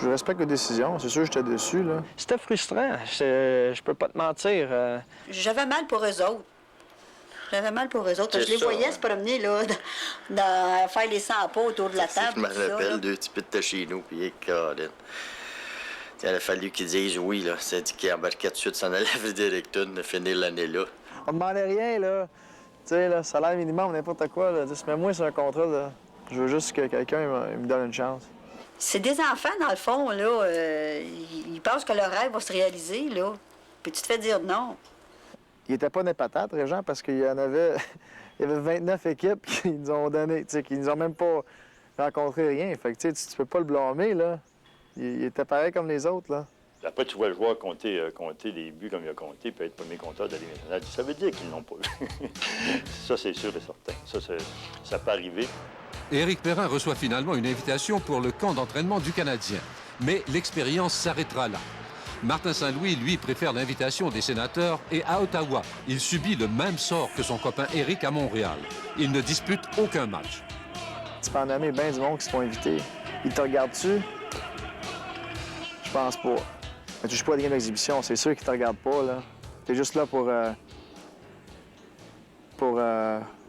je respecte les décisions. C'est sûr que j'étais déçu, là. C'était frustrant. Je peux pas te mentir. J'avais mal pour eux autres. J'avais mal pour eux autres. Je les voyais se promener, là, faire les 100 pas autour de la table. Je me rappelle, 2 petits peu de chez nous, puis Caroline. Il a fallu qu'ils disent oui, là. Ça dit qu'ils embarquaient tout de suite, s'en allait à Fredericton, de finir l'année là. On demandait rien, là. Tu sais, là, salaire minimum, n'importe quoi, là. Mais moi, c'est un contrat, là. Je veux juste que quelqu'un me donne une chance. C'est des enfants, dans le fond, là. Ils pensent que leur rêve va se réaliser, là. Puis tu te fais dire non. Il n'était pas des patates, Régent, parce qu'il y en avait... il y avait 29 équipes qui nous ont donné, tu sais, qui nous ont même pas rencontré rien. Fait que, tu sais, tu peux pas le blâmer, là. Il était pareil comme les autres, là. Après, tu vois le joueur compter des buts comme il a compté, puis être premier compteur de la Ligue nationale. Ça veut dire qu'ils ne l'ont pas vu. Ça, c'est sûr et certain. Ça peut arriver. Éric Perrin reçoit finalement une invitation pour le camp d'entraînement du Canadien. Mais l'expérience s'arrêtera là. Martin Saint-Louis, lui, préfère l'invitation des sénateurs et à Ottawa, il subit le même sort que son copain Éric à Montréal. Il ne dispute aucun match. Tu peux en nommer bien du monde qui se font inviter. Ils te regardent-tu? Je pense pas. Mais tu joues pas à des games d'exhibition, c'est sûr qu'ils te regardent pas, là. T'es juste là pour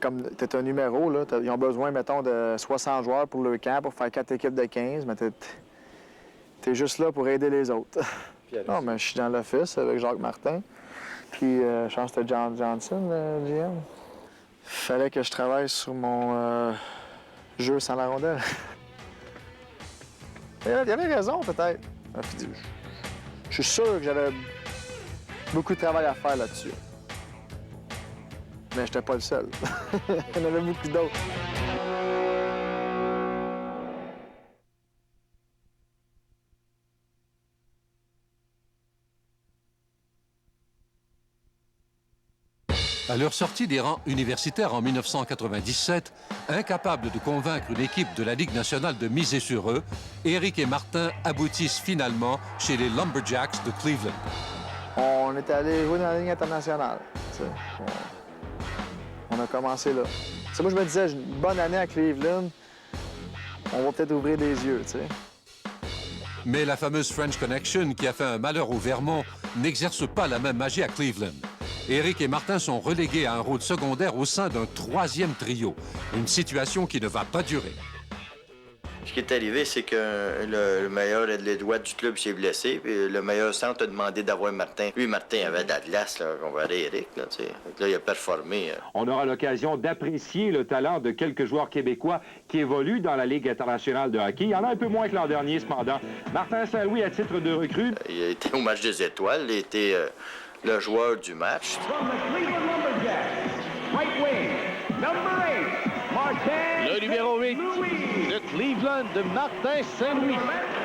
comme t'es un numéro, là. Ils ont besoin, mettons, de 60 joueurs pour le camp, pour faire 4 équipes de 15, mais t'es juste là pour aider les autres. Non, mais je suis dans l'office avec Jacques Martin. Puis, je pense que c'était John Johnson, le GM. Fallait que je travaille sur mon jeu sans la rondelle. Il y avait raison, peut-être. Je suis sûr que j'avais beaucoup de travail à faire là-dessus. Mais j'étais pas le seul. Il y en avait beaucoup d'autres. À leur sortie des rangs universitaires en 1997, incapables de convaincre une équipe de la Ligue nationale de miser sur eux, Éric et Martin aboutissent finalement chez les Lumberjacks de Cleveland. On est allé jouer dans la Ligue internationale. On a commencé là. Moi, je me disais, une bonne année à Cleveland, on va peut-être ouvrir des yeux, tu sais. Mais la fameuse French Connection, qui a fait un malheur au Vermont, n'exerce pas la même magie à Cleveland. Éric et Martin sont relégués à un rôle secondaire au sein d'un 3e trio. Une situation qui ne va pas durer. Ce qui est arrivé, c'est que le meilleur aide-les-doigts du club s'est blessé, puis le meilleur centre a demandé d'avoir Martin. Lui, Martin avait de la glace, là, on va aller Éric, là, tu sais. Là, il a performé. On aura l'occasion d'apprécier le talent de quelques joueurs québécois qui évoluent dans la Ligue internationale de hockey. Il y en a un peu moins que l'an dernier, cependant. Martin Saint-Louis, à titre de recrue. Il a été au match des étoiles, il a été le joueur du match. Le numéro 8 de Cleveland, de Martin Saint-Louis.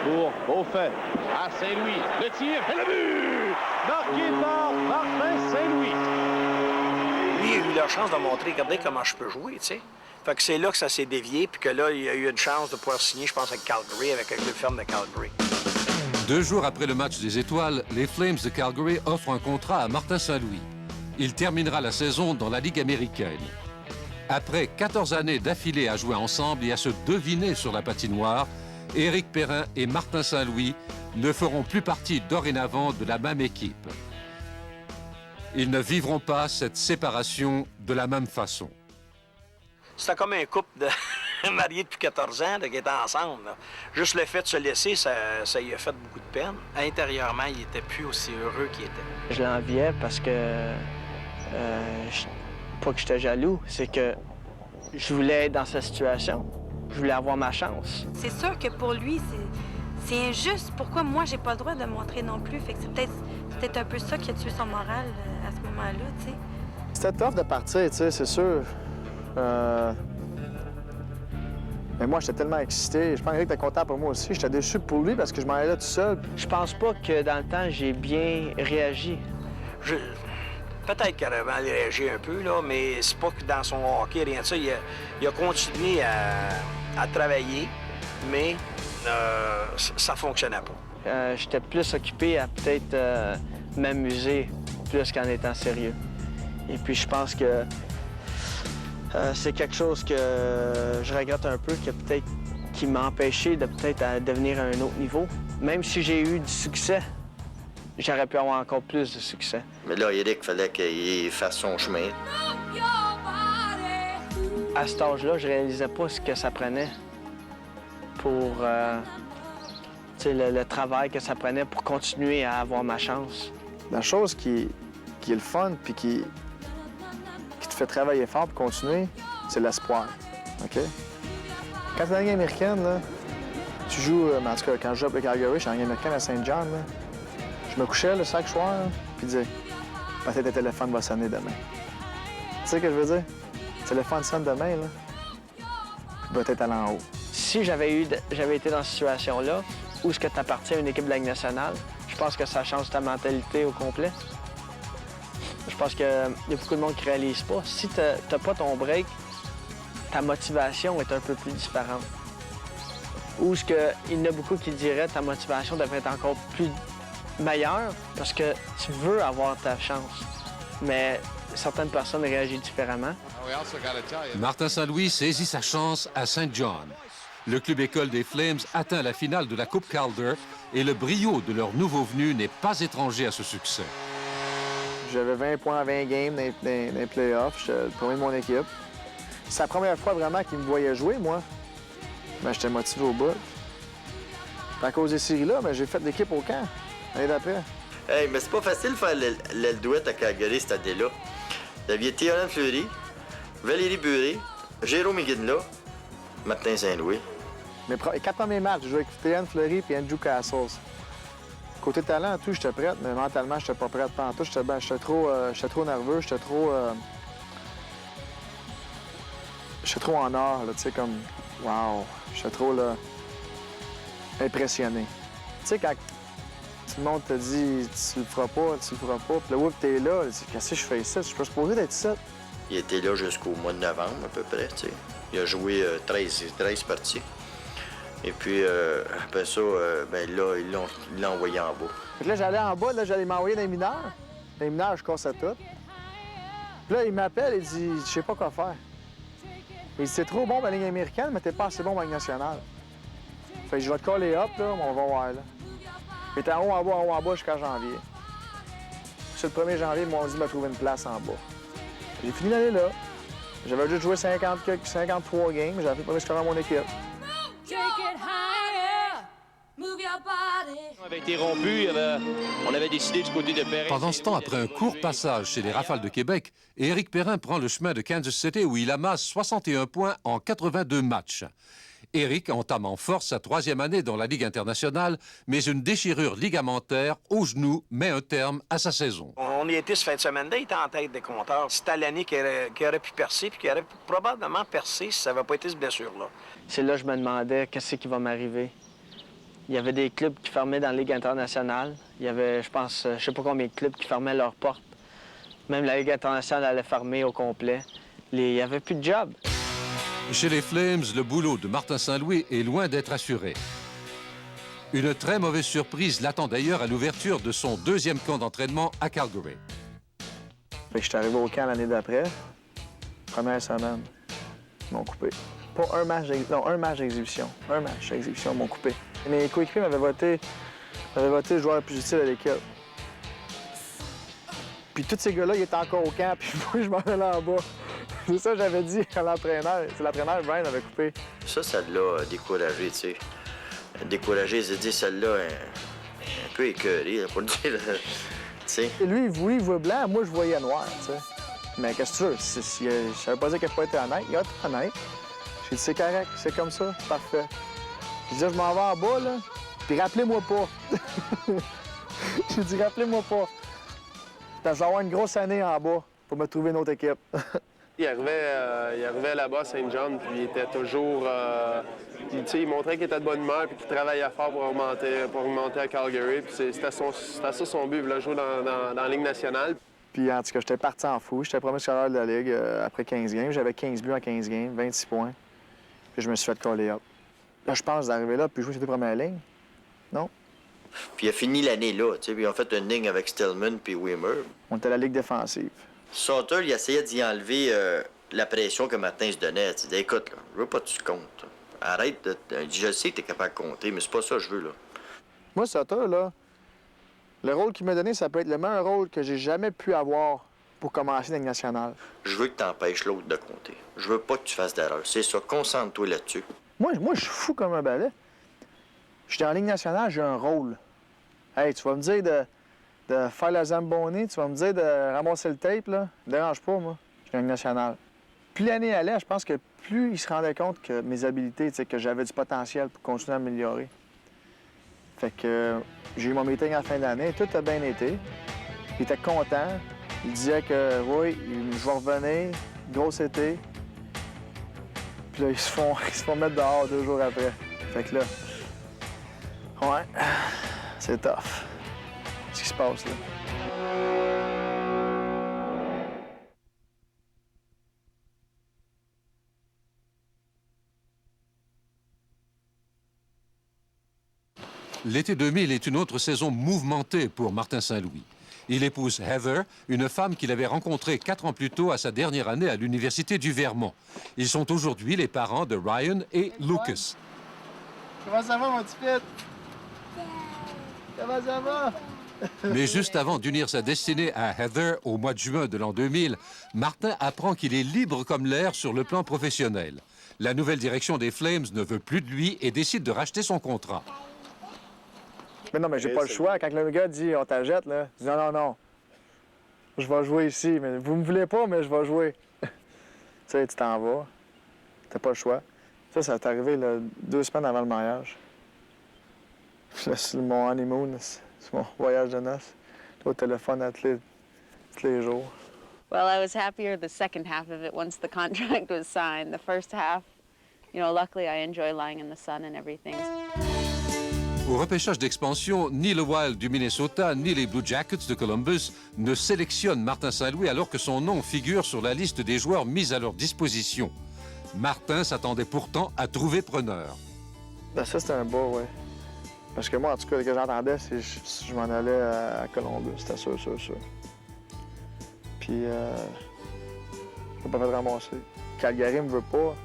Pour Beaufait à Saint-Louis. Le tir et le but! Marqué par Martin Saint-Louis. Lui, il a eu la chance de montrer, regardez comment je peux jouer, tu sais. Fait que c'est là que ça s'est dévié, puis que là, il a eu une chance de pouvoir signer, je pense, avec Calgary, avec le firme de Calgary. 2 jours après le match des étoiles, les Flames de Calgary offrent un contrat à Martin Saint-Louis. Il terminera la saison dans la Ligue américaine. Après 14 années d'affilée à jouer ensemble et à se deviner sur la patinoire, Éric Perrin et Martin Saint-Louis ne feront plus partie dorénavant de la même équipe. Ils ne vivront pas cette séparation de la même façon. C'était comme un couple de mariés depuis 14 ans qui étaient ensemble. Là. Juste le fait de se laisser, ça lui a fait beaucoup de peine. Intérieurement, il était plus aussi heureux qu'il était. Je l'enviais parce que... pas que j'étais jaloux, c'est que je voulais être dans cette situation. Je voulais avoir ma chance. C'est sûr que pour lui, c'est injuste. Pourquoi moi, j'ai pas le droit de me montrer non plus? Fait que c'est peut-être un peu ça qui a tué son moral à ce moment-là, tu sais. C'était tough de partir, tu sais, c'est sûr. Mais moi, j'étais tellement excité. Je pense qu'Éric était content pour moi aussi. J'étais déçu pour lui parce que je m'en allais tout seul. Je pense pas que dans le temps, j'ai bien réagi. Peut-être qu'il aurait mal réagi un peu, là, mais c'est pas que dans son hockey, rien de ça. Il a continué à travailler, mais ça fonctionnait pas. J'étais plus occupé à peut-être m'amuser plus qu'en étant sérieux. Et puis je pense que c'est quelque chose que je regrette un peu, qui m'a empêché de peut-être devenir à un autre niveau. Même si j'ai eu du succès, j'aurais pu avoir encore plus de succès. Mais là, Éric, il fallait qu'il fasse son chemin. À cet âge-là, je réalisais pas ce que ça prenait pour le travail que ça prenait pour continuer à avoir ma chance. La chose qui est le fun puis qui te fait travailler fort pour continuer, c'est l'espoir. OK? Quand tu es dans la Ligue américaine, là, tu joues, en tout cas, quand je joue avec Calgary, je suis en Ligue américaine à Saint John, là, je me couchais le chaque soir, puis disais, peut-être le téléphone va sonner demain. Tu sais ce que je veux dire? Le téléphone sonne demain, là, puis peut-être aller en haut. Si j'avais été dans cette situation-là, où est-ce que tu appartiens à une équipe de la Ligue nationale, je pense que ça change ta mentalité au complet. Je pense qu'il y a beaucoup de monde qui ne réalise pas. Si tu n'as pas ton break, ta motivation est un peu plus différente. Ou est-ce qu'il y en a beaucoup qui diraient que ta motivation devrait être encore plus meilleure parce que tu veux avoir ta chance. Mais certaines personnes réagissent différemment. Martin Saint-Louis saisit sa chance à Saint John. Le club école des Flames atteint la finale de la Coupe Calder et le brio de leur nouveau venu n'est pas étranger à ce succès. J'avais 20 points à 20 games dans les playoffs. J'étais le premier de mon équipe. C'est la première fois vraiment qu'ils me voyaient jouer, moi. Ben, j'étais motivé au bout. À cause des séries-là, ben, j'ai fait l'équipe au camp l'année d'après. Hey, mais c'est pas facile de faire le duet à Calgary cette année-là. Il y avait Théoden Fleury, Valérie Buré, Jérôme Iguinla, Martin Saint-Louis. Mes 4 premiers matchs, je jouais avec Théoden Fleury et Andrew Castles. Côté talent, tout, j'étais prête, mais mentalement, j'étais pas prête. Pas en tout, j'étais trop nerveux, j'étais trop en or, tu sais, comme, wow, j'étais trop, là, impressionné. Tu sais, quand tout le monde te dit, tu le feras pas, puis là, t'es là, tu dis, qu'est-ce que je fais ici? Je suis pas supposé d'être ici. Il était là jusqu'au mois de novembre, à peu près, tu sais. Il a joué 13 parties. Et puis, après ça, ben là, ils l'ont envoyé en bas. Fait que là, j'allais en bas, là, j'allais m'envoyer dans les mineurs. Dans les mineurs, je cassais tout. Puis là, il m'appelle et dit, je sais pas quoi faire. Il dit, c'est trop bon dans la Ligue américaine, mais t'es pas assez bon dans la Ligue nationale. Fait que je vais te coller up, là, on va voir, là. Il était en haut, en bas jusqu'à janvier. Sur le 1er janvier, ils m'ont dit de me trouver une place en bas. J'ai fini l'année là. J'avais juste joué 53 games, j'avais fait le premier score à mon équipe. On avait été rompu, on avait décidé du côté de Perrin. Pendant ce temps, après un court passage chez les Rafales de Québec, Éric Perrin prend le chemin de Kansas City où il amasse 61 points en 82 matchs. Éric entame en force sa 3e année dans la Ligue internationale, mais une déchirure ligamentaire au genou met un terme à sa saison. On y était ce fin de semaine-là, il était en tête des compteurs. C'était l'année qui aurait pu percer, puis qui aurait probablement percé si ça n'avait pas été cette blessure-là. C'est là que je me demandais qu'est-ce qui va m'arriver. Il y avait des clubs qui fermaient dans la Ligue internationale. Il y avait, je pense, je sais pas combien de clubs qui fermaient leurs portes. Même la Ligue internationale allait fermer au complet. Il n'y avait plus de job. Chez les Flames, le boulot de Martin Saint-Louis est loin d'être assuré. Une très mauvaise surprise l'attend d'ailleurs à l'ouverture de son 2e camp d'entraînement à Calgary. Fait que je suis arrivé au camp l'année d'après. Première semaine, ils m'ont coupé. Pas un match d'exhibition. Un match d'exhibition, ils m'ont coupé. Mes coéquipiers m'avaient voté J'avais voté le joueur le plus utile à l'équipe. Puis tous ces gars-là, ils étaient encore au camp, puis moi, je m'en allais en bas. C'est ça que j'avais dit à l'entraîneur. C'est l'entraîneur, Brian, avait coupé. Ça l'a découragé, tu sais. Découragé, il s'est dit, celle-là, un peu écœurée, pour le dire. Tu sais. Lui, il voit blanc, moi, je voyais noir, tu sais. Mais qu'est-ce que tu veux? Ça veut pas dire qu'il n'a pas été honnête. Il a été honnête. J'ai dit, c'est correct, c'est comme ça, c'est parfait. J'ai dit, je m'en vais en bas, là, puis rappelez-moi pas. J'ai dit, rappelez-moi pas. Parce que je vais avoir une grosse année en bas pour me trouver une autre équipe. Il arrivait là-bas à Saint John, puis il était toujours... il montrait qu'il était de bonne humeur puis qu'il travaillait fort pour remonter à Calgary. Puis c'était ça son but, là, jouer dans la Ligue nationale. Puis en tout cas, j'étais parti en fou. J'étais premier scoreur de la Ligue après 15 games. J'avais 15 buts en 15 games, 26 points. Puis je me suis fait coller up. Là, je pense d'arriver là puis jouer sur les premières lignes. Non? Puis il a fini l'année là, tu sais, puis ils ont fait une ligne avec Stillman puis Wimmer. On était à la Ligue défensive. Sauter, il essayait d'y enlever la pression que Martin se donnait. Il disait, écoute, là, je veux pas que tu comptes. Arrête de... Je sais que t'es capable de compter, mais c'est pas ça que je veux, là. Moi, Sauter, là, le rôle qu'il m'a donné, ça peut être le meilleur rôle que j'ai jamais pu avoir pour commencer dans la Ligue nationale. Je veux que t'empêches l'autre de compter. Je veux pas que tu fasses d'erreur. C'est ça, concentre-toi là-dessus. Moi, je suis fou comme un balai. Je suis en Ligue nationale, j'ai un rôle. Hey, tu vas me dire de faire la Zamboni, tu vas me dire de ramasser le tape, là. Ça me dérange pas, moi. Je suis en Ligue nationale. Plus l'année allait, je pense que plus il se rendait compte que mes habiletés, que j'avais du potentiel pour continuer à m'améliorer. Fait que j'ai eu mon meeting à la fin de l'année, tout a bien été. Il était content. Il disait que, oui, je vais revenir, gros été. Puis là, ils se font mettre dehors 2 jours après. Fait que là, ouais, c'est tough. Ce qui se passe, là. L'été 2000 est une autre saison mouvementée pour Martin Saint-Louis. Il épouse Heather, une femme qu'il avait rencontrée 4 ans plus tôt à sa dernière année à l'Université du Vermont. Ils sont aujourd'hui les parents de Ryan et Lucas. Comment ça va, mon petit Pete? Comment ça va? Mais juste avant d'unir sa destinée à Heather au mois de juin de l'an 2000, Martin apprend qu'il est libre comme l'air sur le plan professionnel. La nouvelle direction des Flames ne veut plus de lui et décide de racheter son contrat. Mais non, mais j'ai pas le choix. Quand le gars dit « on t'achète », là, je dis « non, non, non, je vais jouer ici. Mais vous me voulez pas, mais je vais jouer. » Tu sais, tu t'en vas. T'as pas le choix. Ça est arrivé là, 2 semaines avant le mariage. Là, c'est mon honeymoon, c'est mon voyage de noces. Au téléphone à tous les jours. Well, I was happier the second half of it once the contract was signed. The first half, you know, luckily I enjoy lying in the sun and everything. Au repêchage d'expansion, ni le Wild du Minnesota, ni les Blue Jackets de Columbus ne sélectionnent Martin Saint-Louis alors que son nom figure sur la liste des joueurs mis à leur disposition. Martin s'attendait pourtant à trouver preneur. Ben ça, c'était un bas, oui. Parce que moi, en tout cas, ce que j'entendais, c'est que je m'en allais à Columbus. C'était sûr. Puis, je n'ai pas fait ramasser. Calgary me veut pas.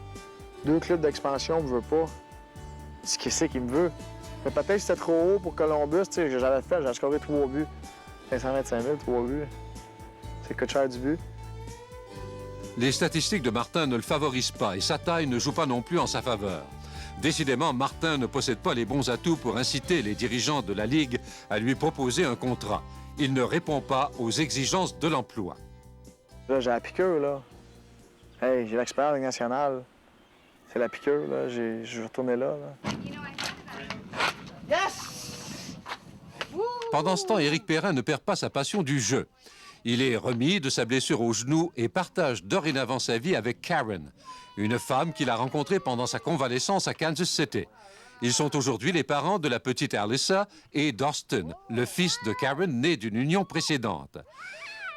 2 clubs d'expansion me veulent pas. Qu'est-ce que c'est qu'il me veut? Mais peut-être que c'était trop haut pour Columbus. Tu sais, j'avais scoré 3 buts. 525 000, 3 buts. C'est coûte cher du but. Les statistiques de Martin ne le favorisent pas et sa taille ne joue pas non plus en sa faveur. Décidément, Martin ne possède pas les bons atouts pour inciter les dirigeants de la Ligue à lui proposer un contrat. Il ne répond pas aux exigences de l'emploi. Là, j'ai la piqûre, là. Hey, j'ai l'expérience nationale. C'est la piqûre, là. Je vais retourner là. Yes! Pendant ce temps, Éric Perrin ne perd pas sa passion du jeu. Il est remis de sa blessure au genou et partage dorénavant sa vie avec Karen, une femme qu'il a rencontrée pendant sa convalescence à Kansas City. Ils sont aujourd'hui les parents de la petite Alyssa et d'Austin, le fils de Karen né d'une union précédente.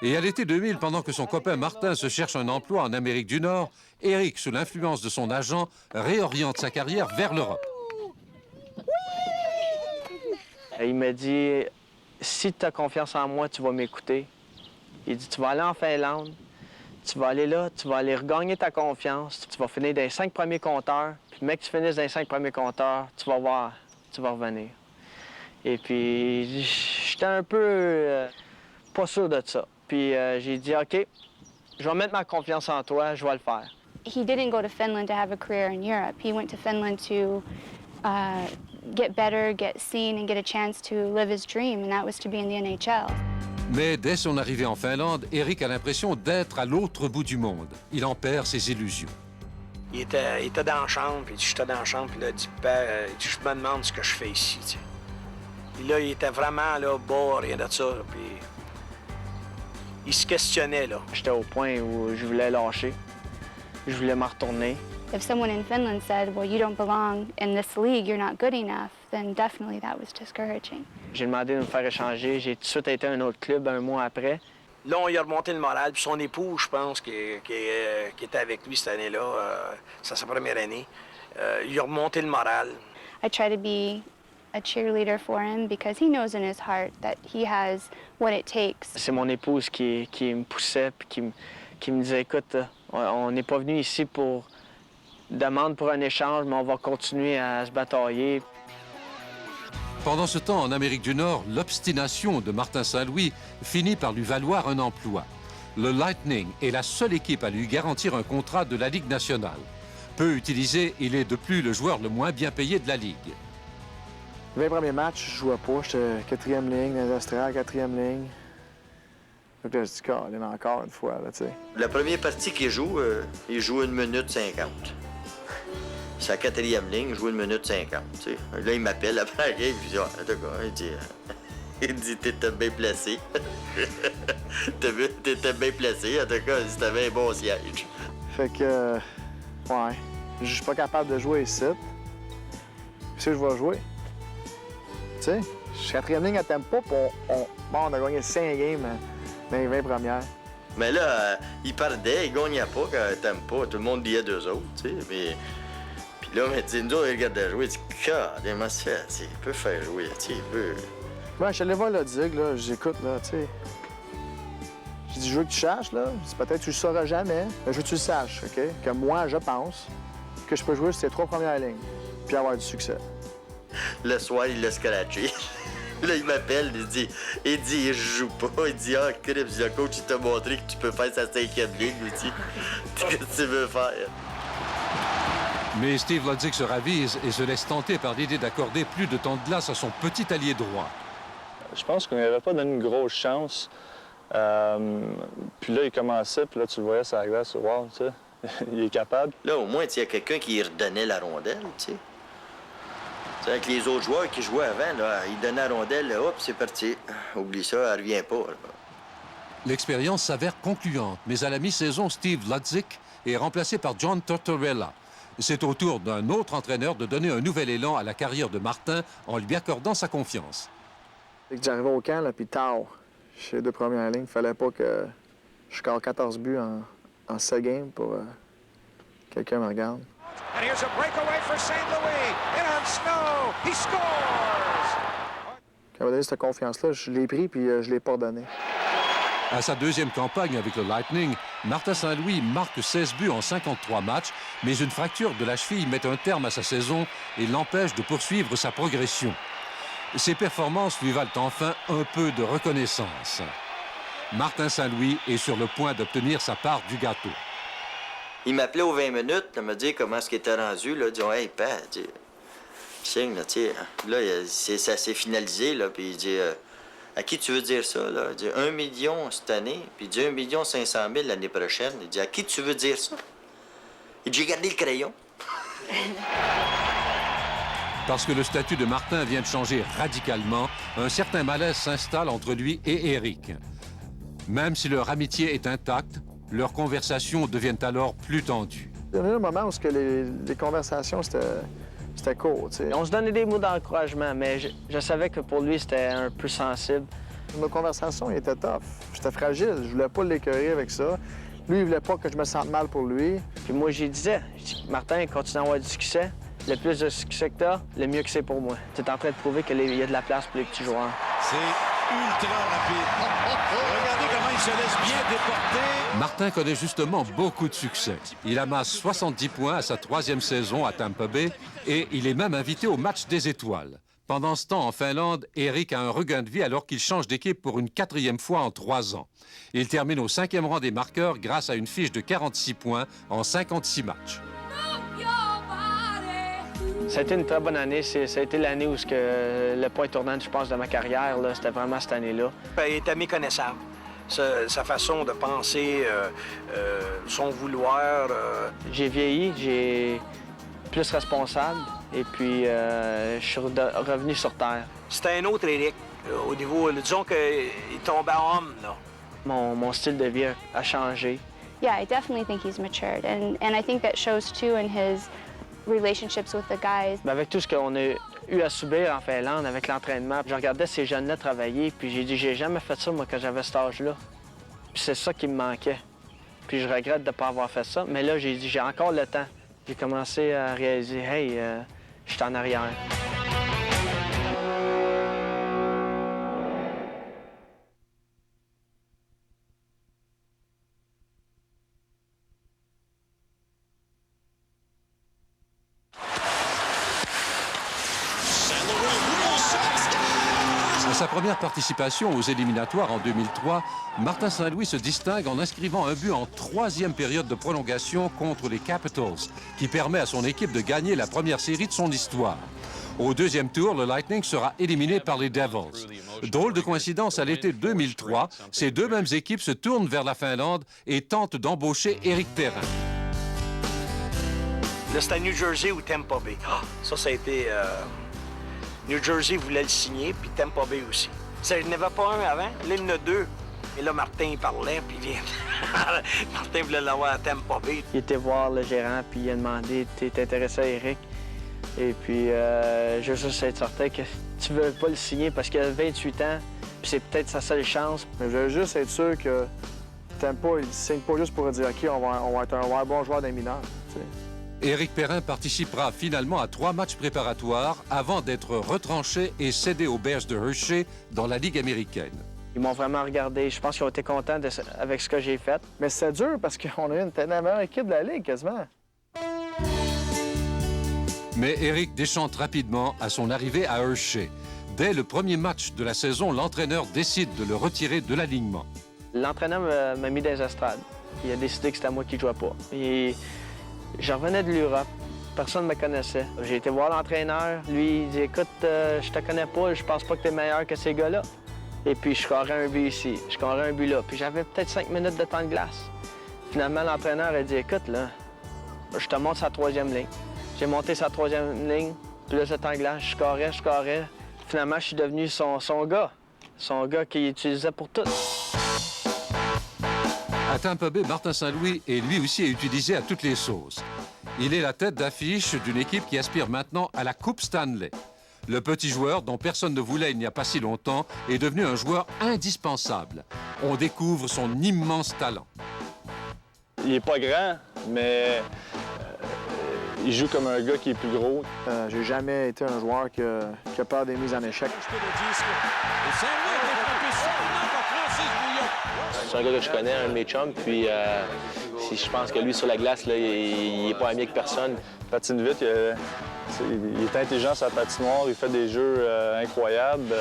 Et à l'été 2000, pendant que son copain Martin se cherche un emploi en Amérique du Nord, Éric, sous l'influence de son agent, réoriente sa carrière vers l'Europe. Il m'a dit, si tu as confiance en moi, tu vas m'écouter. Il dit, tu vas aller en Finlande, tu vas aller là, tu vas aller regagner ta confiance, tu vas finir dans les 5 premiers compteurs, puis mec, tu finisses dans les 5 premiers compteurs, tu vas voir, tu vas revenir. Et puis, j'étais un peu pas sûr de ça. Puis j'ai dit, OK, je vais mettre ma confiance en toi, je vais le faire. He didn't go to Finland to have a career in Europe. He went to Finland to get better, get seen, and get a chance to live his dream, and that was to be in the NHL. Mais dès son arrivée en Finlande, Erik a l'impression d'être à l'autre bout du monde. Il en perd ses illusions. Il était dans la chambre, puis j'étais dans la chambre, puis il a dit, Père, je me demande ce que je fais ici, tu sais. Puis là, il était vraiment là, bas, rien de ça, puis il se questionnait, là. J'étais au point où je voulais lâcher. Je voulais m'en retourner. If someone in Finland said, well, you don't belong in this league, you're not good enough, then definitely that was discouraging. J'ai demandé de me faire échanger. J'ai tout de suite été à un autre club un mois après. Là, on lui a remonté le moral, puis son époux, je pense, qui était avec lui cette année-là, c'est sa première année, il lui a remonté le moral. I try to be a cheerleader for him because he knows in his heart that he has what it takes. C'est mon épouse qui me poussait puis qui me disait, écoute, on n'est pas venu ici pour demande pour un échange, mais on va continuer à se batailler. Pendant ce temps, en Amérique du Nord, l'obstination de Martin Saint-Louis finit par lui valoir un emploi. Le Lightning est la seule équipe à lui garantir un contrat de la Ligue nationale. Peu utilisé, il est de plus le joueur le moins bien payé de la Ligue. Les 20 premiers matchs, je jouais pas. J'étais 4e ligne, industriel, 4e ligne. Donc là, je dis, il y en a encore une fois, là, tu sais. La première partie qu'il joue, il joue 1 minute 50. Sa 4e ligne, il joue 1 minute 50. T'sais. Là, il m'appelle après la game, je dis, ah, d'accord, il dit, t'étais bien placé. T'étais bien placé, en tout cas, t'avais un bon siège. Fait que, ouais, je suis pas capable de jouer ici. Puis je vais jouer. Tu sais, je suis 4e ligne à Tempo, puis on a gagné 5 games dans les 20 premières. Mais là, il perdait, il gagnait pas quand t'aimes pas. Tout le monde disait d'eux autres, tu sais. Mais... Puis là, nous autres, il regardait jouer, il dit, comment ça fait? Il peut faire jouer, tu sais, il peut. Ouais, je suis allé voir le Dig, là, j'écoute, là, tu sais. J'ai dit, je veux que tu saches, là. Peut-être que tu le sauras jamais, mais je veux que tu le saches, OK? Que moi, je pense que je peux jouer sur ces 3 premières lignes, puis avoir du succès. Le soir, il l'a scratché. Là, il m'appelle, il dit, je joue pas. Il dit, ah, crème, le coach, il t'a montré que tu peux faire sa 5e ligne aussi. Qu'est-ce que tu veux faire? Mais Steve Ludzik se ravise et se laisse tenter par l'idée d'accorder plus de temps de glace à son petit allié droit. Je pense qu'on n'avait pas donné une grosse chance. Puis là, il commençait, puis là, tu le voyais sur la glace, wow, tu sais, il est capable. Là, au moins, il y a quelqu'un qui redonnait la rondelle, tu sais. Avec les autres joueurs qui jouaient avant, là, ils donnaient la rondelle, là, hop, c'est parti. Oublie ça, elle revient pas. L'expérience s'avère concluante, mais à la mi-saison, Steve Ludzik est remplacé par John Tortorella. C'est au tour d'un autre entraîneur de donner un nouvel élan à la carrière de Martin en lui accordant sa confiance. J'arrivais au camp, là, puis tard, chez les 2 premières lignes, il fallait pas que je score 14 buts en 7 games pour que quelqu'un me regarde. And here's a breakaway for St. Louis. In on Snow. He scores! Quand il m'a donné cette confiance-là, je l'ai pris puis je l'ai pas donné. À sa 2e campagne avec le Lightning, Martin Saint-Louis marque 16 buts en 53 matchs, mais une fracture de la cheville met un terme à sa saison et l'empêche de poursuivre sa progression. Ses performances lui valent enfin un peu de reconnaissance. Martin Saint-Louis est sur le point d'obtenir sa part du gâteau. Il m'appelait aux 20 minutes, il me dit comment est-ce qu'il était rendu. Là, il dit, hey, père, signe, là, tu sais. Là, ça s'est finalisé, là, puis il dit, à qui tu veux dire ça, là? Il dit, 1 million cette année, puis il dit 1 500 000 l'année prochaine. Il dit, à qui tu veux dire ça? Il dit, j'ai gardé le crayon. Parce que le statut de Martin vient de changer radicalement, un certain malaise s'installe entre lui et Erik. Même si leur amitié est intacte, leurs conversations deviennent alors plus tendues. Il y a eu un moment où les conversations, c'était court, tu sais. On se donnait des mots d'encouragement, mais je savais que pour lui, c'était un peu sensible. Nos conversations étaient tough. J'étais fragile, je voulais pas l'écœurer avec ça. Lui, il voulait pas que je me sente mal pour lui. Puis moi, j'y disais, Martin, continue à avoir du succès. Le plus de succès que t'as, le mieux que c'est pour moi. Tu es en train de prouver qu'il y a de la place pour les petits joueurs. C'est ultra rapide. Regardez comment il se laisse bien déporter. Martin connaît justement beaucoup de succès. Il amasse 70 points à sa 3e saison à Tampa Bay et il est même invité au match des étoiles. Pendant ce temps, en Finlande, Erik a un regain de vie alors qu'il change d'équipe pour une 4e fois en 3 ans. Il termine au 5e rang des marqueurs grâce à une fiche de 46 points en 56 matchs. Ça a été une très bonne année. Ça a été l'année où le point tournant, je pense, de ma carrière, c'était vraiment cette année-là. Il était méconnaissable. Sa façon de penser, son vouloir. J'ai vieilli, j'ai plus responsable, et puis je suis revenu sur Terre. C'était un autre Éric, au niveau, disons qu'il tombait en homme, là. Mon style de vie a changé. Yeah, I definitely think he's matured, and I think that shows too in his relationships with the guys. Avec tout ce qu'on a eu à subir en Finlande, avec l'entraînement, je regardais ces jeunes-là travailler, puis j'ai dit, j'ai jamais fait ça, moi, quand j'avais cet âge-là. Puis c'est ça qui me manquait. Puis je regrette de ne pas avoir fait ça, mais là, j'ai dit, j'ai encore le temps. J'ai commencé à réaliser, hey, je suis en arrière. À sa première participation aux éliminatoires en 2003, Martin Saint-Louis se distingue en inscrivant un but en 3e période de prolongation contre les Capitals, qui permet à son équipe de gagner la première série de son histoire. Au 2e tour, le Lightning sera éliminé par les Devils. Drôle de coïncidence, à l'été 2003, ces deux mêmes équipes se tournent vers la Finlande et tentent d'embaucher Éric Perrin. Là, c'était New Jersey ou Tampa Bay. Ça a été... New Jersey voulait le signer, puis Tampa Bay aussi. Il n'y en avait pas un avant, là, il y en a deux. Et là, Martin, il parlait, puis Martin voulait l'avoir à Tampa Bay. Il était voir le gérant, puis il a demandé, t'es intéressé à Éric? Et puis, je veux juste être certain que tu veux pas le signer parce qu'il a 28 ans, puis c'est peut-être sa seule chance. Mais je veux juste être sûr que Tampa, il ne signe pas juste pour dire, OK, on va être un bon joueur des mineurs. Éric Perrin participera finalement à 3 matchs préparatoires avant d'être retranché et cédé aux Bears de Hershey dans la Ligue américaine. Ils m'ont vraiment regardé. Je pense qu'ils ont été contents avec ce que j'ai fait. Mais c'est dur parce qu'on a une la meilleure équipe de la Ligue, quasiment. Mais Éric déchante rapidement à son arrivée à Hershey. Dès le premier match de la saison, l'entraîneur décide de le retirer de l'alignement. L'entraîneur m'a mis dans les estrades. Il a décidé que c'était moi qui ne jouais pas. Et je revenais de l'Europe. Personne ne me connaissait. J'ai été voir l'entraîneur. Lui, il dit, écoute, je te connais pas, je pense pas que tu es meilleur que ces gars-là. Et puis, je scorais un but ici, je scorais un but là. Puis j'avais peut-être 5 minutes de temps de glace. Finalement, l'entraîneur a dit, écoute, là, je te montre sa 3e ligne. J'ai monté sa 3e ligne, puis là, ce temps de glace, je scorais. Finalement, je suis devenu son gars. Son gars qu'il utilisait pour tout. À Tampa Bay, Martin Saint-Louis est lui aussi utilisé à toutes les sauces. Il est la tête d'affiche d'une équipe qui aspire maintenant à la Coupe Stanley. Le petit joueur, dont personne ne voulait il n'y a pas si longtemps, est devenu un joueur indispensable. On découvre son immense talent. Il n'est pas grand, mais il joue comme un gars qui est plus gros. J'ai jamais été un joueur qui a peur des mises en échec. C'est un gars que je connais, un de mes chums, puis je pense que lui, sur la glace, là, il n'est pas ami avec personne. Il patine vite, il est intelligent sur la patinoire, il fait des jeux incroyables.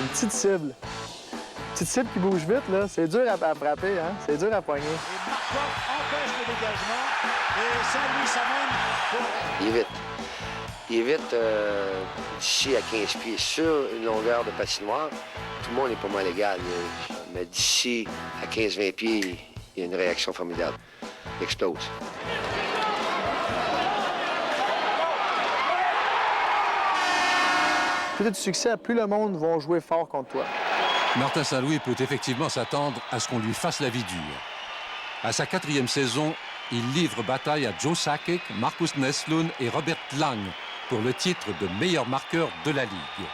Une petite cible. Une petite cible qui bouge vite, là. C'est dur à frapper, hein? C'est dur à poigner. Et Markov empêche le dégagement. Et Saint-Louis s'amène. Il est vite. Il est vite d'ici à 15 pieds. Sur une longueur de patinoire, tout le monde est pas mal égal. Mais d'ici à 15-20 pieds, il y a une réaction formidable. Il explose. Plus tu as de succès, plus le monde va jouer fort contre toi. Martin Saint-Louis peut effectivement s'attendre à ce qu'on lui fasse la vie dure. À sa 4e saison, il livre bataille à Joe Sakic, Markus Nestlund et Robert Lang pour le titre de meilleur marqueur de la Ligue.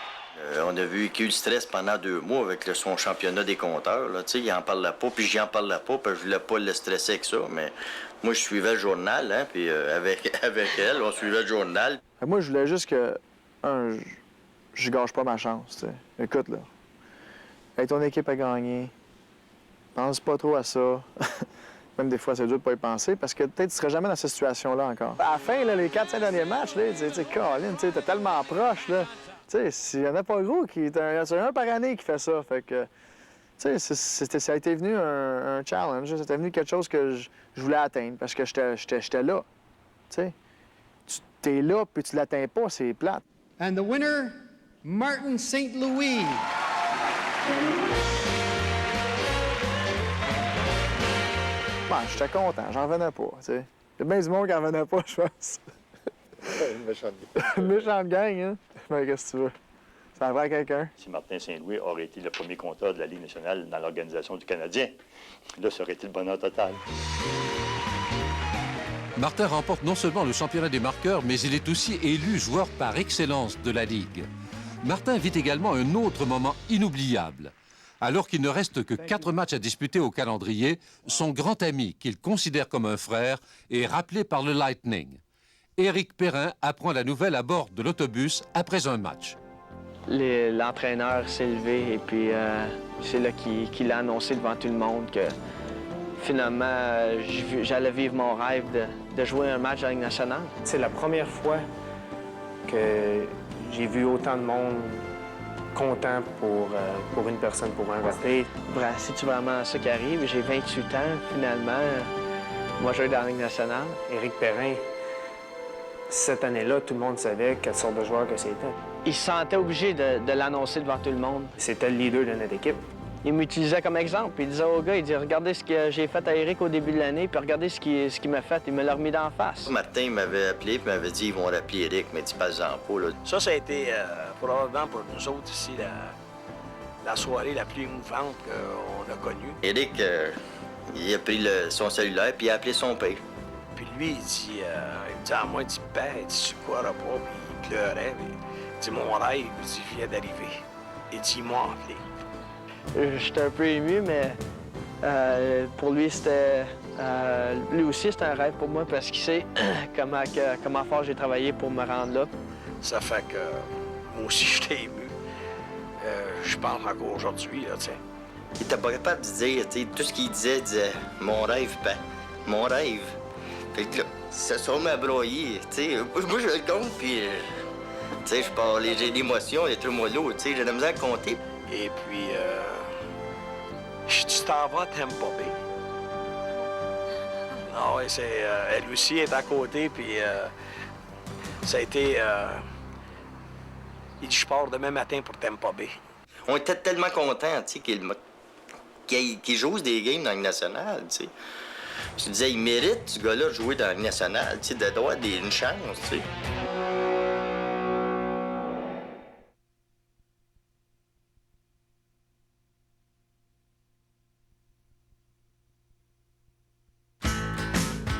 On a vu qu'il y a eu le stress pendant 2 mois avec son championnat des compteurs. Là. Il en parlait pas, puis j'en parlais pas, puis je voulais pas le stresser avec ça. Mais moi, je suivais le journal, hein, puis avec elle, on suivait le journal. Moi, je voulais juste que, je gâche pas ma chance. T'sais. Écoute, là, ton équipe a gagné. Pense pas trop à ça. Même des fois, c'est dur de pas y penser parce que peut-être tu serais jamais dans cette situation-là encore. À la fin, là, les 4-5 derniers matchs, là, tu sais, Colin, tu es tellement proche, là. Tu sais, s'il n'y en a pas gros, c'est un par année qui fait ça. Fait que, tu sais, ça a été venu un challenge. C'était venu quelque chose que je voulais atteindre parce que j'étais là. Tu sais, tu es là puis tu l'atteins pas, c'est plate. And the winner, Martin St. Louis. Bon, j'étais content, j'en revenais pas, tu sais. Il y a bien du monde qui en revenait pas, je pense. Une méchante gang. Une méchante gang, hein? Mais qu'est-ce que tu veux? Ça en va à quelqu'un. Si Martin Saint-Louis aurait été le premier compteur de la Ligue nationale dans l'organisation du Canadien, là, ça aurait été le bonheur total. Martin remporte non seulement le championnat des marqueurs, mais il est aussi élu joueur par excellence de la Ligue. Martin vit également un autre moment inoubliable. Alors qu'il ne reste que 4 matchs à disputer au calendrier, son grand ami, qu'il considère comme un frère, est rappelé par le Lightning. Éric Perrin apprend la nouvelle à bord de l'autobus après un match. L'entraîneur s'est levé et puis c'est là qu'il a annoncé devant tout le monde que finalement j'allais vivre mon rêve de jouer un match à la Ligue nationale. C'est la première fois que j'ai vu autant de monde content pour une personne, pour un rappel. C'est-tu vraiment ça qui arrive? J'ai 28 ans, finalement. Moi, je joue dans la Ligue nationale. Éric Perrin, cette année-là, tout le monde savait quelle sorte de joueur que c'était. Il se sentait obligé de l'annoncer devant tout le monde. C'était le leader de notre équipe. Il m'utilisait comme exemple. Il disait aux gars, il dit, regardez ce que j'ai fait à Éric au début de l'année, puis regardez ce qu'il m'a fait. Il me l'a remis d'en face. Martin m'avait appelé et m'avait dit, ils vont rappeler Éric, mais dis pas en pas, là. Ça a été probablement pour nous autres ici la soirée la plus émouvante qu'on a connue. Éric, il a pris son cellulaire puis il a appelé son père. Puis lui, il me dit à moi, il dit, père, il dit, tu croiras pas, puis il pleurait. Puis, il dit, mon rêve, il dit, vient d'arriver. Il dit, il m'a appelé. J'étais un peu ému, mais pour lui, c'était... lui aussi, c'était un rêve pour moi parce qu'il sait comment fort j'ai travaillé pour me rendre là. Ça fait que moi aussi, j'étais ému. Je pense encore aujourd'hui, là, tu sais. Il était pas capable de dire, tu sais, tout ce qu'il disait, mon rêve, ben, mon rêve. Fait que là, ça se remet à broyer, tu sais. Moi, je le compte, puis, tu sais, je parle, j'ai l'émotion, les trucs mollo, tu sais, j'ai de la misère à compter. Et puis, tu t'en vas, t'aimes pas bien. Ah oui, elle aussi est à côté, puis ça a été... il dit, je pars demain matin pour Tampa Bay. On était tellement contents, tu sais, qu'il joue des games dans la Ligue nationale, tu sais. Je disais, il mérite, ce gars-là, de jouer dans la Ligue nationale, tu sais, d'avoir une chance, tu sais.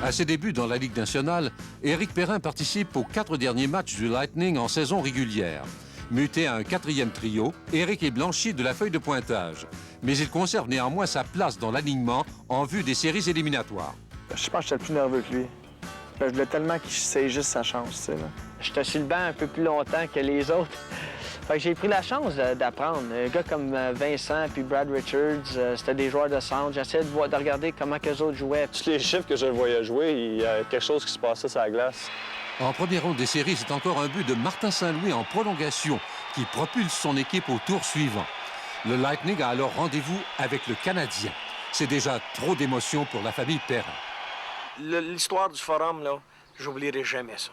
À ses débuts dans la Ligue nationale, Éric Perrin participe aux 4 derniers matchs du Lightning en saison régulière. Muté à un 4e trio, Éric est blanchi de la feuille de pointage. Mais il conserve néanmoins sa place dans l'alignement en vue des séries éliminatoires. Je pense que j'étais plus nerveux que lui. Je voulais tellement qu'il saisisse sa chance, tu sais, là. J'étais sur le banc un peu plus longtemps que les autres. Fait que j'ai pris la chance d'apprendre. Un gars comme Vincent puis Brad Richards, c'était des joueurs de centre. J'essayais de regarder comment les autres jouaient. Tous les chiffres que je le voyais jouer, il y a quelque chose qui se passait sur la glace. En première ronde des séries, c'est encore un but de Martin Saint-Louis en prolongation qui propulse son équipe au tour suivant. Le Lightning a alors rendez-vous avec le Canadien. C'est déjà trop d'émotions pour la famille Perrin. L'histoire du Forum, là, j'oublierai jamais ça.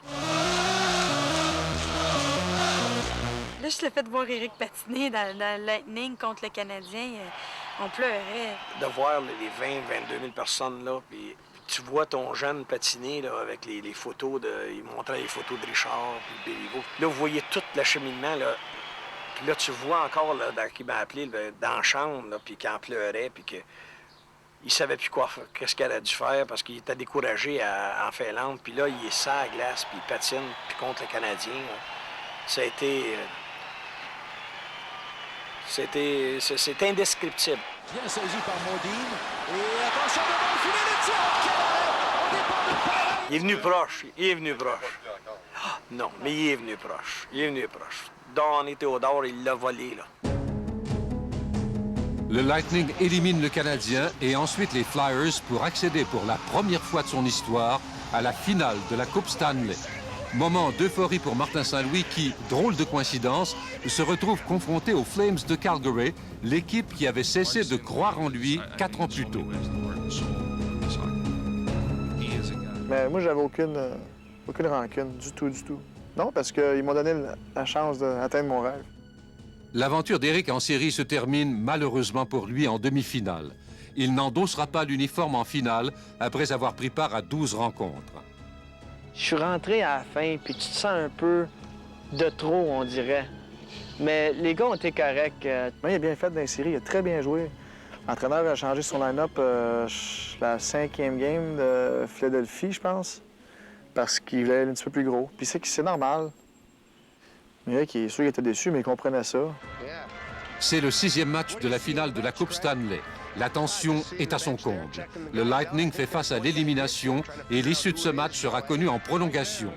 Là, je l'ai fait de voir Éric patiner dans le Lightning contre le Canadien. On pleurait. De voir les 20-22 000 personnes, là, puis tu vois ton jeune patiner, là, avec les photos il montrait les photos de Richard, puis de Béliveau. Là, vous voyez tout l'acheminement, là. Puis là, tu vois encore, là, qui m'a appelé, là, dans la chambre, là, puis qu'il en pleurait, puis qu'il savait plus quoi faire, qu'est-ce qu'il a dû faire, parce qu'il était découragé en Finlande. Puis là, il est sur la glace, puis il patine, puis contre le Canadien. Là. Ça a été... C'est indescriptible. Bien saisi par Modine. Et attention devant le filet de tir. Au départ de Perrin. Il est venu proche. Il est venu proche. Non, mais il est venu proche. Il est venu proche. Don et Théodore, il l'a volé, là. Le Lightning élimine le Canadien et ensuite les Flyers pour accéder pour la première fois de son histoire à la finale de la Coupe Stanley. Moment d'euphorie pour Martin Saint-Louis qui, drôle de coïncidence, se retrouve confronté aux Flames de Calgary, l'équipe qui avait cessé de croire en lui 4 ans plus tôt. Mais moi, j'avais aucune rancune, du tout. Non, parce qu'ils m'ont donné la chance d'atteindre mon rêve. L'aventure d'Éric en série se termine malheureusement pour lui en demi-finale. Il n'endossera pas l'uniforme en finale après avoir pris part à 12 rencontres. Je suis rentré à la fin, puis tu te sens un peu de trop, on dirait. Mais les gars ont été corrects. Mais il a bien fait dans les séries, il a très bien joué. L'entraîneur a changé son line-up la 5e game de Philadelphie, je pense, parce qu'il voulait aller un petit peu plus gros. Puis c'est normal. Mais il est sûr qu'il était déçu, mais il comprenait ça. C'est le 6e match de la finale de la Coupe Stanley. La tension est à son comble. Le Lightning fait face à l'élimination et l'issue de ce match sera connue en prolongation.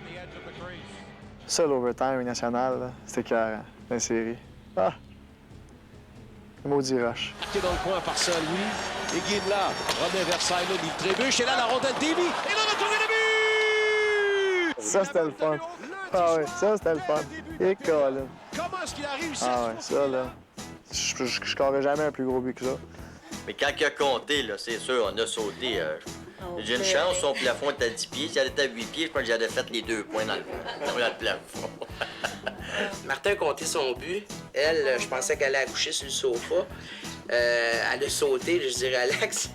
Ça, l'overtime national, c'était clair dans la série. Ah! Le maudit rush. Marqué dans le coin par Saint-Louis. Et Guy là, remet vers Silo, il trébuche. Et là, la rondelle dévie. Et le retour et le but! Ça, c'était le fun. Ah oui, ça, c'était le fun. Et Colin. Comment est-ce qu'il a réussi? Ah oui, ça, là, je scorerais jamais un plus gros but que ça. Mais quand il a compté, là, c'est sûr, on a sauté. J'ai une chance, son plafond était à 10 pieds. Si elle était à 8 pieds, je pense que j'aurais fait les 2 points dans le plafond. Martin a compté son but. Elle, je pensais qu'elle allait accoucher sur le sofa. Elle a sauté, je dirais Alex.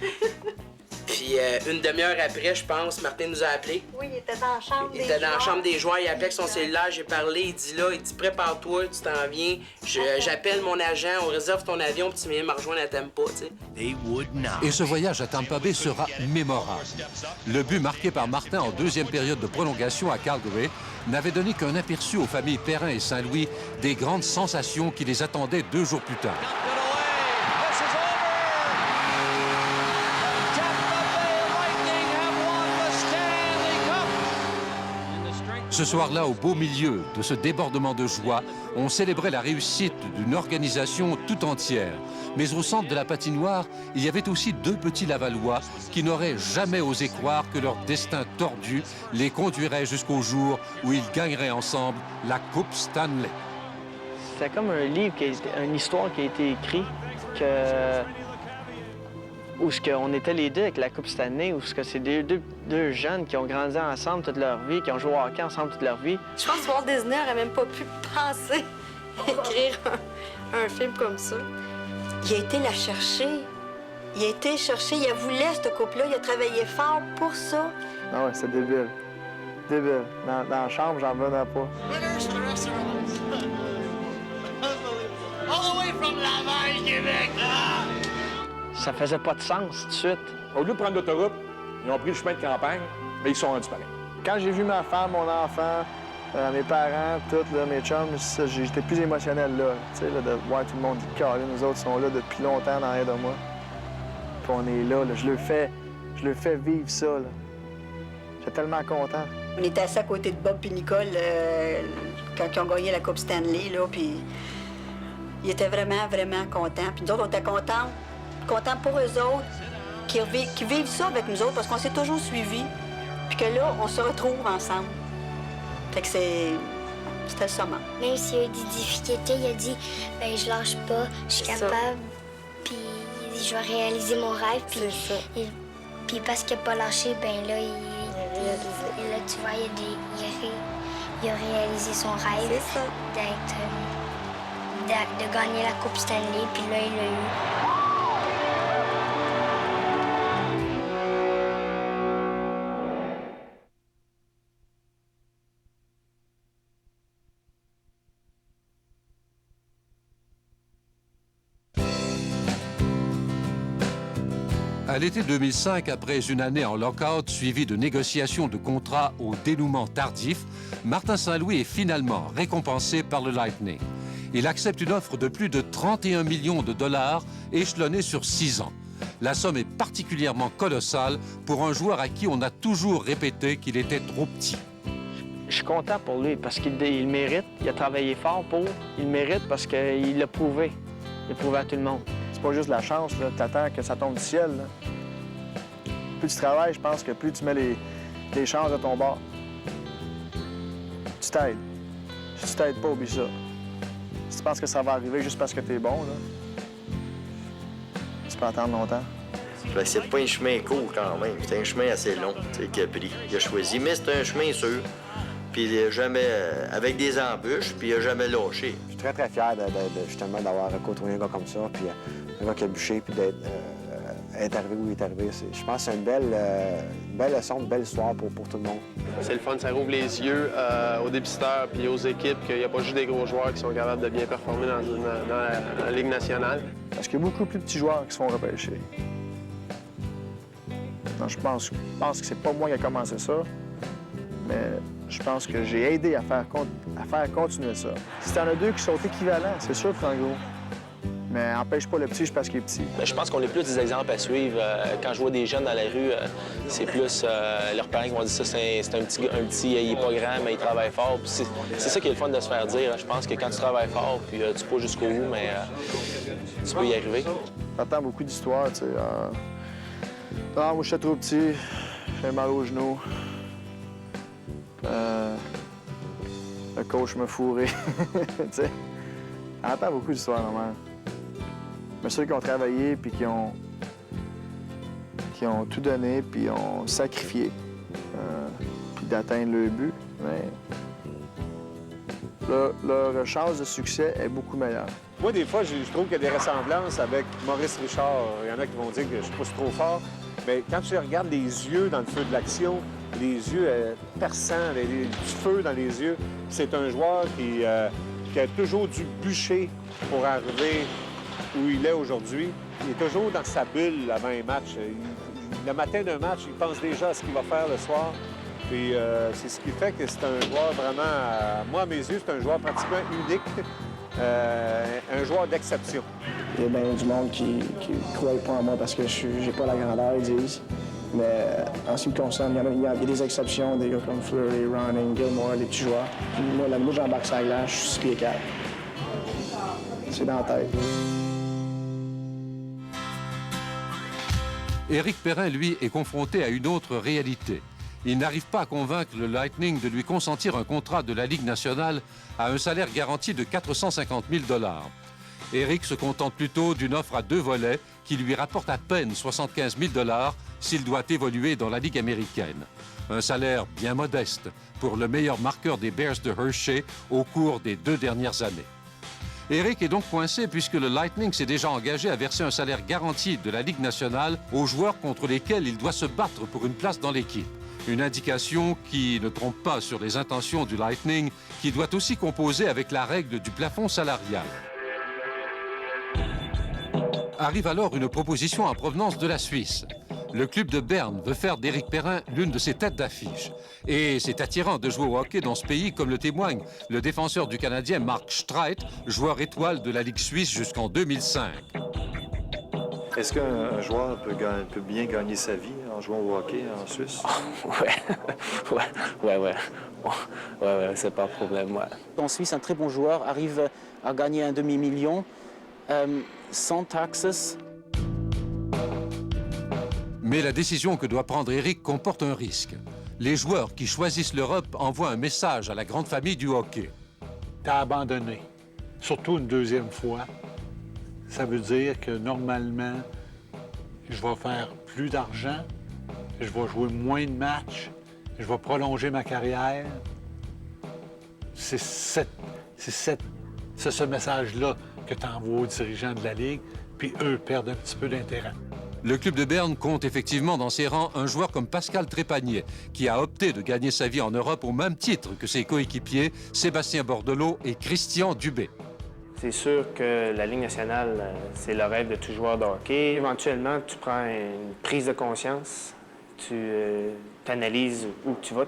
Puis une demi-heure après, je pense, Martin nous a appelés. Oui, il était dans la chambre des joueurs. Il était dans la chambre des joueurs, il appelait avec son cellulaire, j'ai parlé, il dit là, il dit prépare-toi, tu t'en viens. J'appelle mon agent, on réserve ton avion, puis tu viens me rejoindre à Tampa, tu sais. Et ce voyage à Tampa Bay sera mémorable. Le but marqué par Martin en 2e période de prolongation à Calgary n'avait donné qu'un aperçu aux familles Perrin et Saint-Louis des grandes sensations qui les attendaient 2 jours plus tard. Ce soir-là, au beau milieu de ce débordement de joie, on célébrait la réussite d'une organisation tout entière. Mais au centre de la patinoire, il y avait aussi 2 petits Lavallois qui n'auraient jamais osé croire que leur destin tordu les conduirait jusqu'au jour où ils gagneraient ensemble la Coupe Stanley. C'est comme un livre, une histoire qui a été écrite, où on était les deux avec la Coupe Stanley, où c'est deux jeunes qui ont grandi ensemble toute leur vie, qui ont joué au hockey ensemble toute leur vie. Je pense que Walt Disney n'aurait même pas pu penser écrire un film comme ça. Il a été la chercher. Il a été chercher, il a voulu cette couple-là, il a travaillé fort pour ça. Ah ouais, c'est débile. Débile. Dans la chambre, j'en venais pas. All the way from Laval, Québec! Ça faisait pas de sens tout de suite. Au lieu de prendre l'autoroute, ils ont pris le chemin de campagne, mais ils sont rendus pareil. Quand j'ai vu ma femme, mon enfant, mes parents, tout, là, mes chums, j'étais plus émotionnel là. Tu sais, là, de voir tout le monde dit que nous autres sont là depuis longtemps derrière de moi. Puis on est là, je le fais vivre ça. Là. J'étais tellement content. On était assis à côté de Bob et Nicole quand ils ont gagné la Coupe Stanley, là, puis ils étaient vraiment, vraiment contents. Puis nous autres, on était contents pour eux autres, qui vivent ça avec nous autres, parce qu'on s'est toujours suivis, puis que là, on se retrouve ensemble. Fait que c'était le summum. Même s'il y a eu des difficultés, il a dit « ben je lâche pas, je suis capable, puis il dit je vais réaliser mon rêve. » Puis parce qu'il n'a pas lâché, ben là, là tu vois, il a réalisé son rêve de gagner la Coupe Stanley, puis là, il l'a eu. À l'été 2005, après une année en lockout suivie de négociations de contrats au dénouement tardif, Martin Saint-Louis est finalement récompensé par le Lightning. Il accepte une offre de plus de 31 millions de dollars échelonnée sur 6 ans. La somme est particulièrement colossale pour un joueur à qui on a toujours répété qu'il était trop petit. Je suis content pour lui parce qu'il mérite, il a travaillé fort pour, il mérite parce qu'il l'a prouvé. Il l'a prouvé à tout le monde. C'est pas juste la chance, là. T'attends que ça tombe du ciel, là. Plus tu travailles, je pense que plus tu mets les chances de ton bord. Tu t'aides. Si tu t'aides pas, oublie ça. Si tu penses que ça va arriver juste parce que t'es bon, là, tu peux attendre longtemps. Ben, c'est pas un chemin court quand même, c'est un chemin assez long qu'il a pris. Il a choisi, mais c'est un chemin sûr. Puis il a jamais, avec des embûches, puis il a jamais lâché. Je suis très, très fier justement d'avoir côtoyé un gars comme ça, puis un gars qui a bûché, puis d'être arrivé où il est arrivé. Je pense que c'est une belle leçon, une belle histoire pour tout le monde. C'est le fun, ça rouvre les yeux aux dépisteurs puis aux équipes qu'il n'y a pas juste des gros joueurs qui sont capables de bien performer dans la Ligue nationale. Parce qu'il y a beaucoup plus de petits joueurs qui se font repêcher. Non, je pense que c'est pas moi qui ai commencé ça, mais je pense que j'ai aidé à faire continuer ça. Si t'en as deux qui sont équivalents, c'est sûr que t'es en gros. Mais empêche pas le petit juste parce qu'il est petit. Je pense qu'on est plus des exemples à suivre. Quand je vois des jeunes dans la rue, c'est plus leurs parents qui vont dire ça, c'est un petit, il est pas grand, mais il travaille fort. C'est ça qui est le fun de se faire dire. Je pense que quand tu travailles fort, puis tu pas jusqu'au bout, mais tu peux y arriver. J'entends beaucoup d'histoires, tu sais. Non, moi, j'étais trop petit, j'ai mal aux genoux. Le coach m'a fourré. Tu sais, j'entends beaucoup d'histoires, normalement. Mais ceux qui ont travaillé puis qui ont tout donné puis ont sacrifié puis d'atteindre leur but, mais leur chance de succès est beaucoup meilleure. Moi, des fois, je trouve qu'il y a des ressemblances avec Maurice Richard. Il y en a qui vont dire que je pousse trop fort. Mais quand tu regardes les yeux dans le feu de l'action, les yeux perçants, du feu dans les yeux, c'est un joueur qui a toujours dû bûcher pour arriver où il est aujourd'hui. Il est toujours dans sa bulle avant un match. Le matin d'un match, il pense déjà à ce qu'il va faire le soir. Puis c'est ce qui fait que c'est un joueur vraiment, moi, à mes yeux, c'est un joueur pratiquement unique, un joueur d'exception. Il y a bien du monde qui ne croit pas en moi parce que je n'ai pas la grandeur, ils disent. Mais en ce qui me concerne, il y a des exceptions, des gars comme Fleury, Ronning, Gilmore, des petits joueurs. Puis moi, j'embarque sur la glace, je suis 6 pieds 4. C'est dans la tête. Éric Perrin, lui, est confronté à une autre réalité. Il n'arrive pas à convaincre le Lightning de lui consentir un contrat de la Ligue nationale à un salaire garanti de 450 000 $. Éric se contente plutôt d'une offre à 2 volets qui lui rapporte à peine 75 000 $ s'il doit évoluer dans la Ligue américaine. Un salaire bien modeste pour le meilleur marqueur des Bears de Hershey au cours des 2 dernières années. Éric est donc coincé puisque le Lightning s'est déjà engagé à verser un salaire garanti de la Ligue nationale aux joueurs contre lesquels il doit se battre pour une place dans l'équipe. Une indication qui ne trompe pas sur les intentions du Lightning, qui doit aussi composer avec la règle du plafond salarial. Arrive alors une proposition en provenance de la Suisse. Le club de Berne veut faire d'Éric Perrin l'une de ses têtes d'affiche. Et c'est attirant de jouer au hockey dans ce pays, comme le témoigne le défenseur du Canadien Mark Streit, joueur étoile de la Ligue suisse jusqu'en 2005. Est-ce qu'un joueur peut bien gagner sa vie en jouant au hockey en Suisse? Ouais, c'est pas un problème, ouais. En Suisse, un très bon joueur arrive à gagner un demi-million sans taxes. Mais la décision que doit prendre Éric comporte un risque. Les joueurs qui choisissent l'Europe envoient un message à la grande famille du hockey. T'as abandonné, surtout une deuxième fois. Ça veut dire que normalement, je vais faire plus d'argent, je vais jouer moins de matchs, je vais prolonger ma carrière. C'est ce message-là que tu envoies aux dirigeants de la Ligue, puis eux perdent un petit peu d'intérêt. Le club de Berne compte effectivement dans ses rangs un joueur comme Pascal Trépanier, qui a opté de gagner sa vie en Europe au même titre que ses coéquipiers Sébastien Bordelot et Christian Dubé. C'est sûr que la Ligue nationale, c'est le rêve de tout joueur de hockey. Éventuellement, tu prends une prise de conscience, tu analyses où tu vas.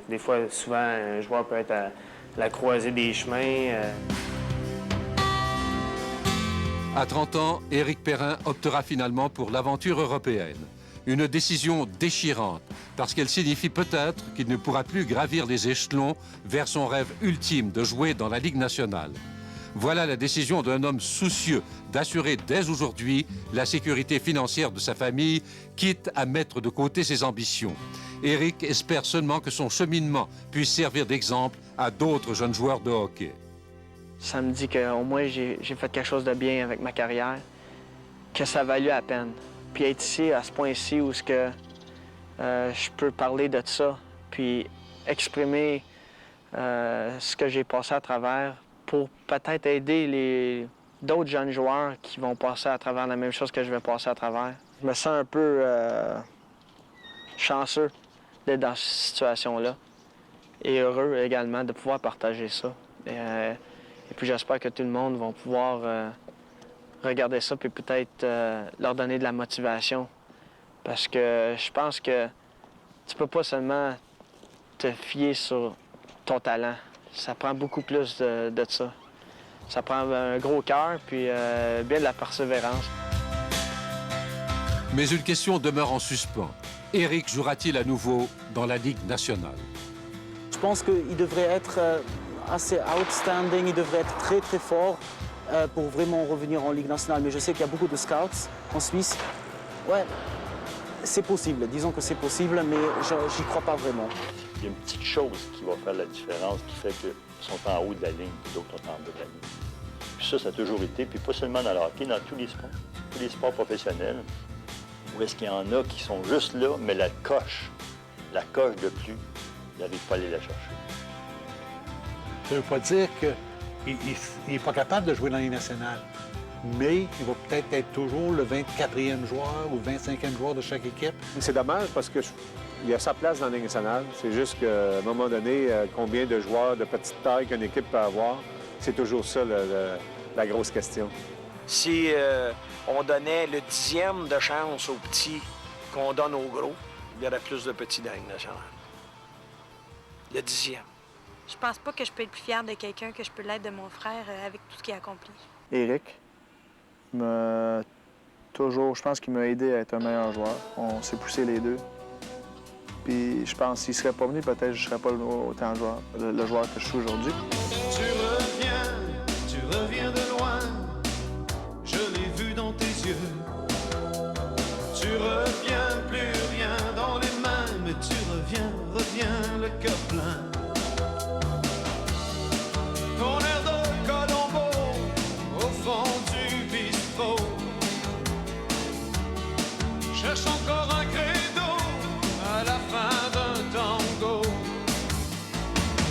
Des fois, souvent, un joueur peut être à la croisée des chemins. À 30 ans, Éric Perrin optera finalement pour l'aventure européenne. Une décision déchirante, parce qu'elle signifie peut-être qu'il ne pourra plus gravir les échelons vers son rêve ultime de jouer dans la Ligue nationale. Voilà la décision d'un homme soucieux d'assurer dès aujourd'hui la sécurité financière de sa famille, quitte à mettre de côté ses ambitions. Éric espère seulement que son cheminement puisse servir d'exemple à d'autres jeunes joueurs de hockey. Ça me dit qu'au moins j'ai fait quelque chose de bien avec ma carrière, que ça a valu la peine. Puis être ici, à ce point-ci, où je peux parler de ça, puis exprimer ce que j'ai passé à travers pour peut-être aider d'autres jeunes joueurs qui vont passer à travers la même chose que je vais passer à travers. Je me sens un peu chanceux d'être dans cette situation-là et heureux également de pouvoir partager ça. Et puis j'espère que tout le monde va pouvoir regarder ça puis peut-être leur donner de la motivation. Parce que je pense que tu peux pas seulement te fier sur ton talent. Ça prend beaucoup plus de ça. Ça prend un gros cœur puis bien de la persévérance. Mais une question demeure en suspens. Éric jouera-t-il à nouveau dans la Ligue nationale? Je pense qu'il devrait être assez outstanding, il devrait être très, très fort pour vraiment revenir en Ligue nationale. Mais je sais qu'il y a beaucoup de scouts en Suisse. Ouais, c'est possible. Disons que c'est possible, mais j'y crois pas vraiment. Il y a une petite chose qui va faire la différence, qui fait qu'ils sont en haut de la ligne, puis d'autres sont en bas de la ligne. Puis ça a toujours été, puis pas seulement dans le hockey, dans tous les sports professionnels, où est-ce qu'il y en a qui sont juste là, mais la coche de plus, ils n'arrivent pas à aller la chercher. Ça ne veut pas dire qu'il n'est pas capable de jouer dans les nationales, mais il va peut-être être toujours le 24e joueur ou le 25e joueur de chaque équipe. C'est dommage parce que il a sa place dans la Ligue nationale. C'est juste qu'à un moment donné, combien de joueurs de petite taille qu'une équipe peut avoir, c'est toujours ça la grosse question. Si on donnait le 10e de chance aux petits qu'on donne aux gros, il y aurait plus de petits dans la Ligue nationale. Le 10e. Je pense pas que je peux être plus fière de quelqu'un que je peux l'être de mon frère avec tout ce qu'il a accompli. Éric m'a toujours, je pense qu'il m'a aidé à être un meilleur joueur. On s'est poussé les deux. Puis je pense qu'il serait pas venu, peut-être je serais pas autant le joueur que je suis aujourd'hui. Tu reviens de loin, je l'ai vu dans tes yeux. Tu reviens, plus rien dans les mains, mais tu reviens le cœur plein. Ton air de Colombo au fond du bistrot cherche encore un credo à la fin d'un tango.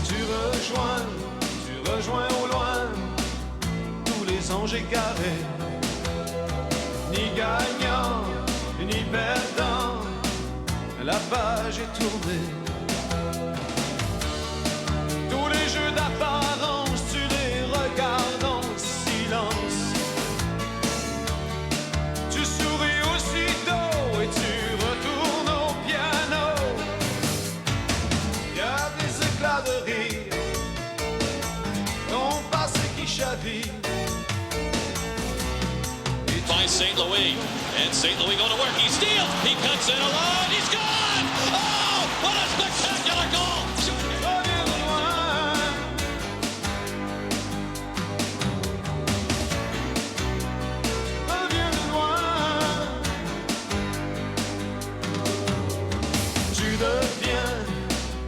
Tu rejoins au loin tous les anges égarés, ni gagnant ni perdant, la page est tournée. Tous les jeux d'apparence, tu les regardes en silence. Tu souris aussitôt et tu retournes au piano. Il y a des éclats de rire, ton passé qui chavire. By St. Louis, and St. Louis going to work. He steals, he cuts it alone, he's gone! Oh, what a spectacular goal!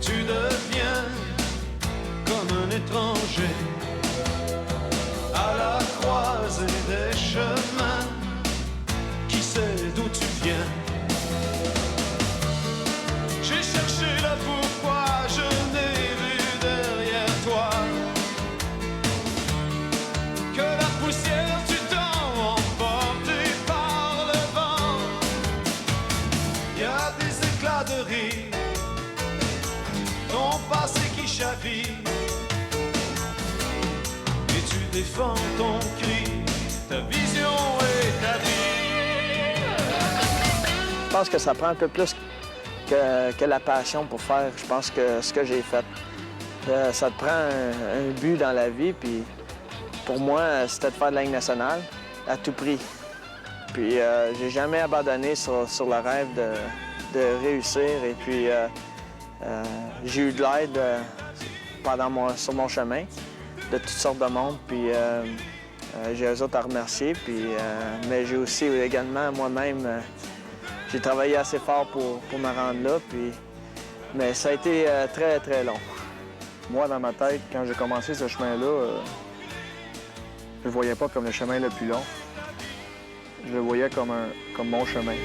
Tu deviens comme un étranger à la croisée des chemins. Qui sait d'où tu viens? J'ai cherché le pourquoi, je n'ai vu derrière toi que la poussière du temps emportée par le vent. Il y a des éclats de rire, ton passé qui chavire, et tu défends ton cri, ta vision et ta vie. Je pense que ça prend un peu plus que la passion pour faire, je pense, que ce que j'ai fait. Ça te prend un but dans la vie, puis pour moi, c'était de faire de la Ligue nationale à tout prix. Puis j'ai jamais abandonné sur le rêve de réussir, et puis j'ai eu de l'aide sur mon chemin de toutes sortes de monde, puis j'ai eux autres à remercier, puis, mais j'ai aussi également moi-même, j'ai travaillé assez fort pour me rendre là, puis, mais ça a été très, très long. Moi, dans ma tête, quand j'ai commencé ce chemin-là, je le voyais pas comme le chemin le plus long. Je le voyais comme mon chemin.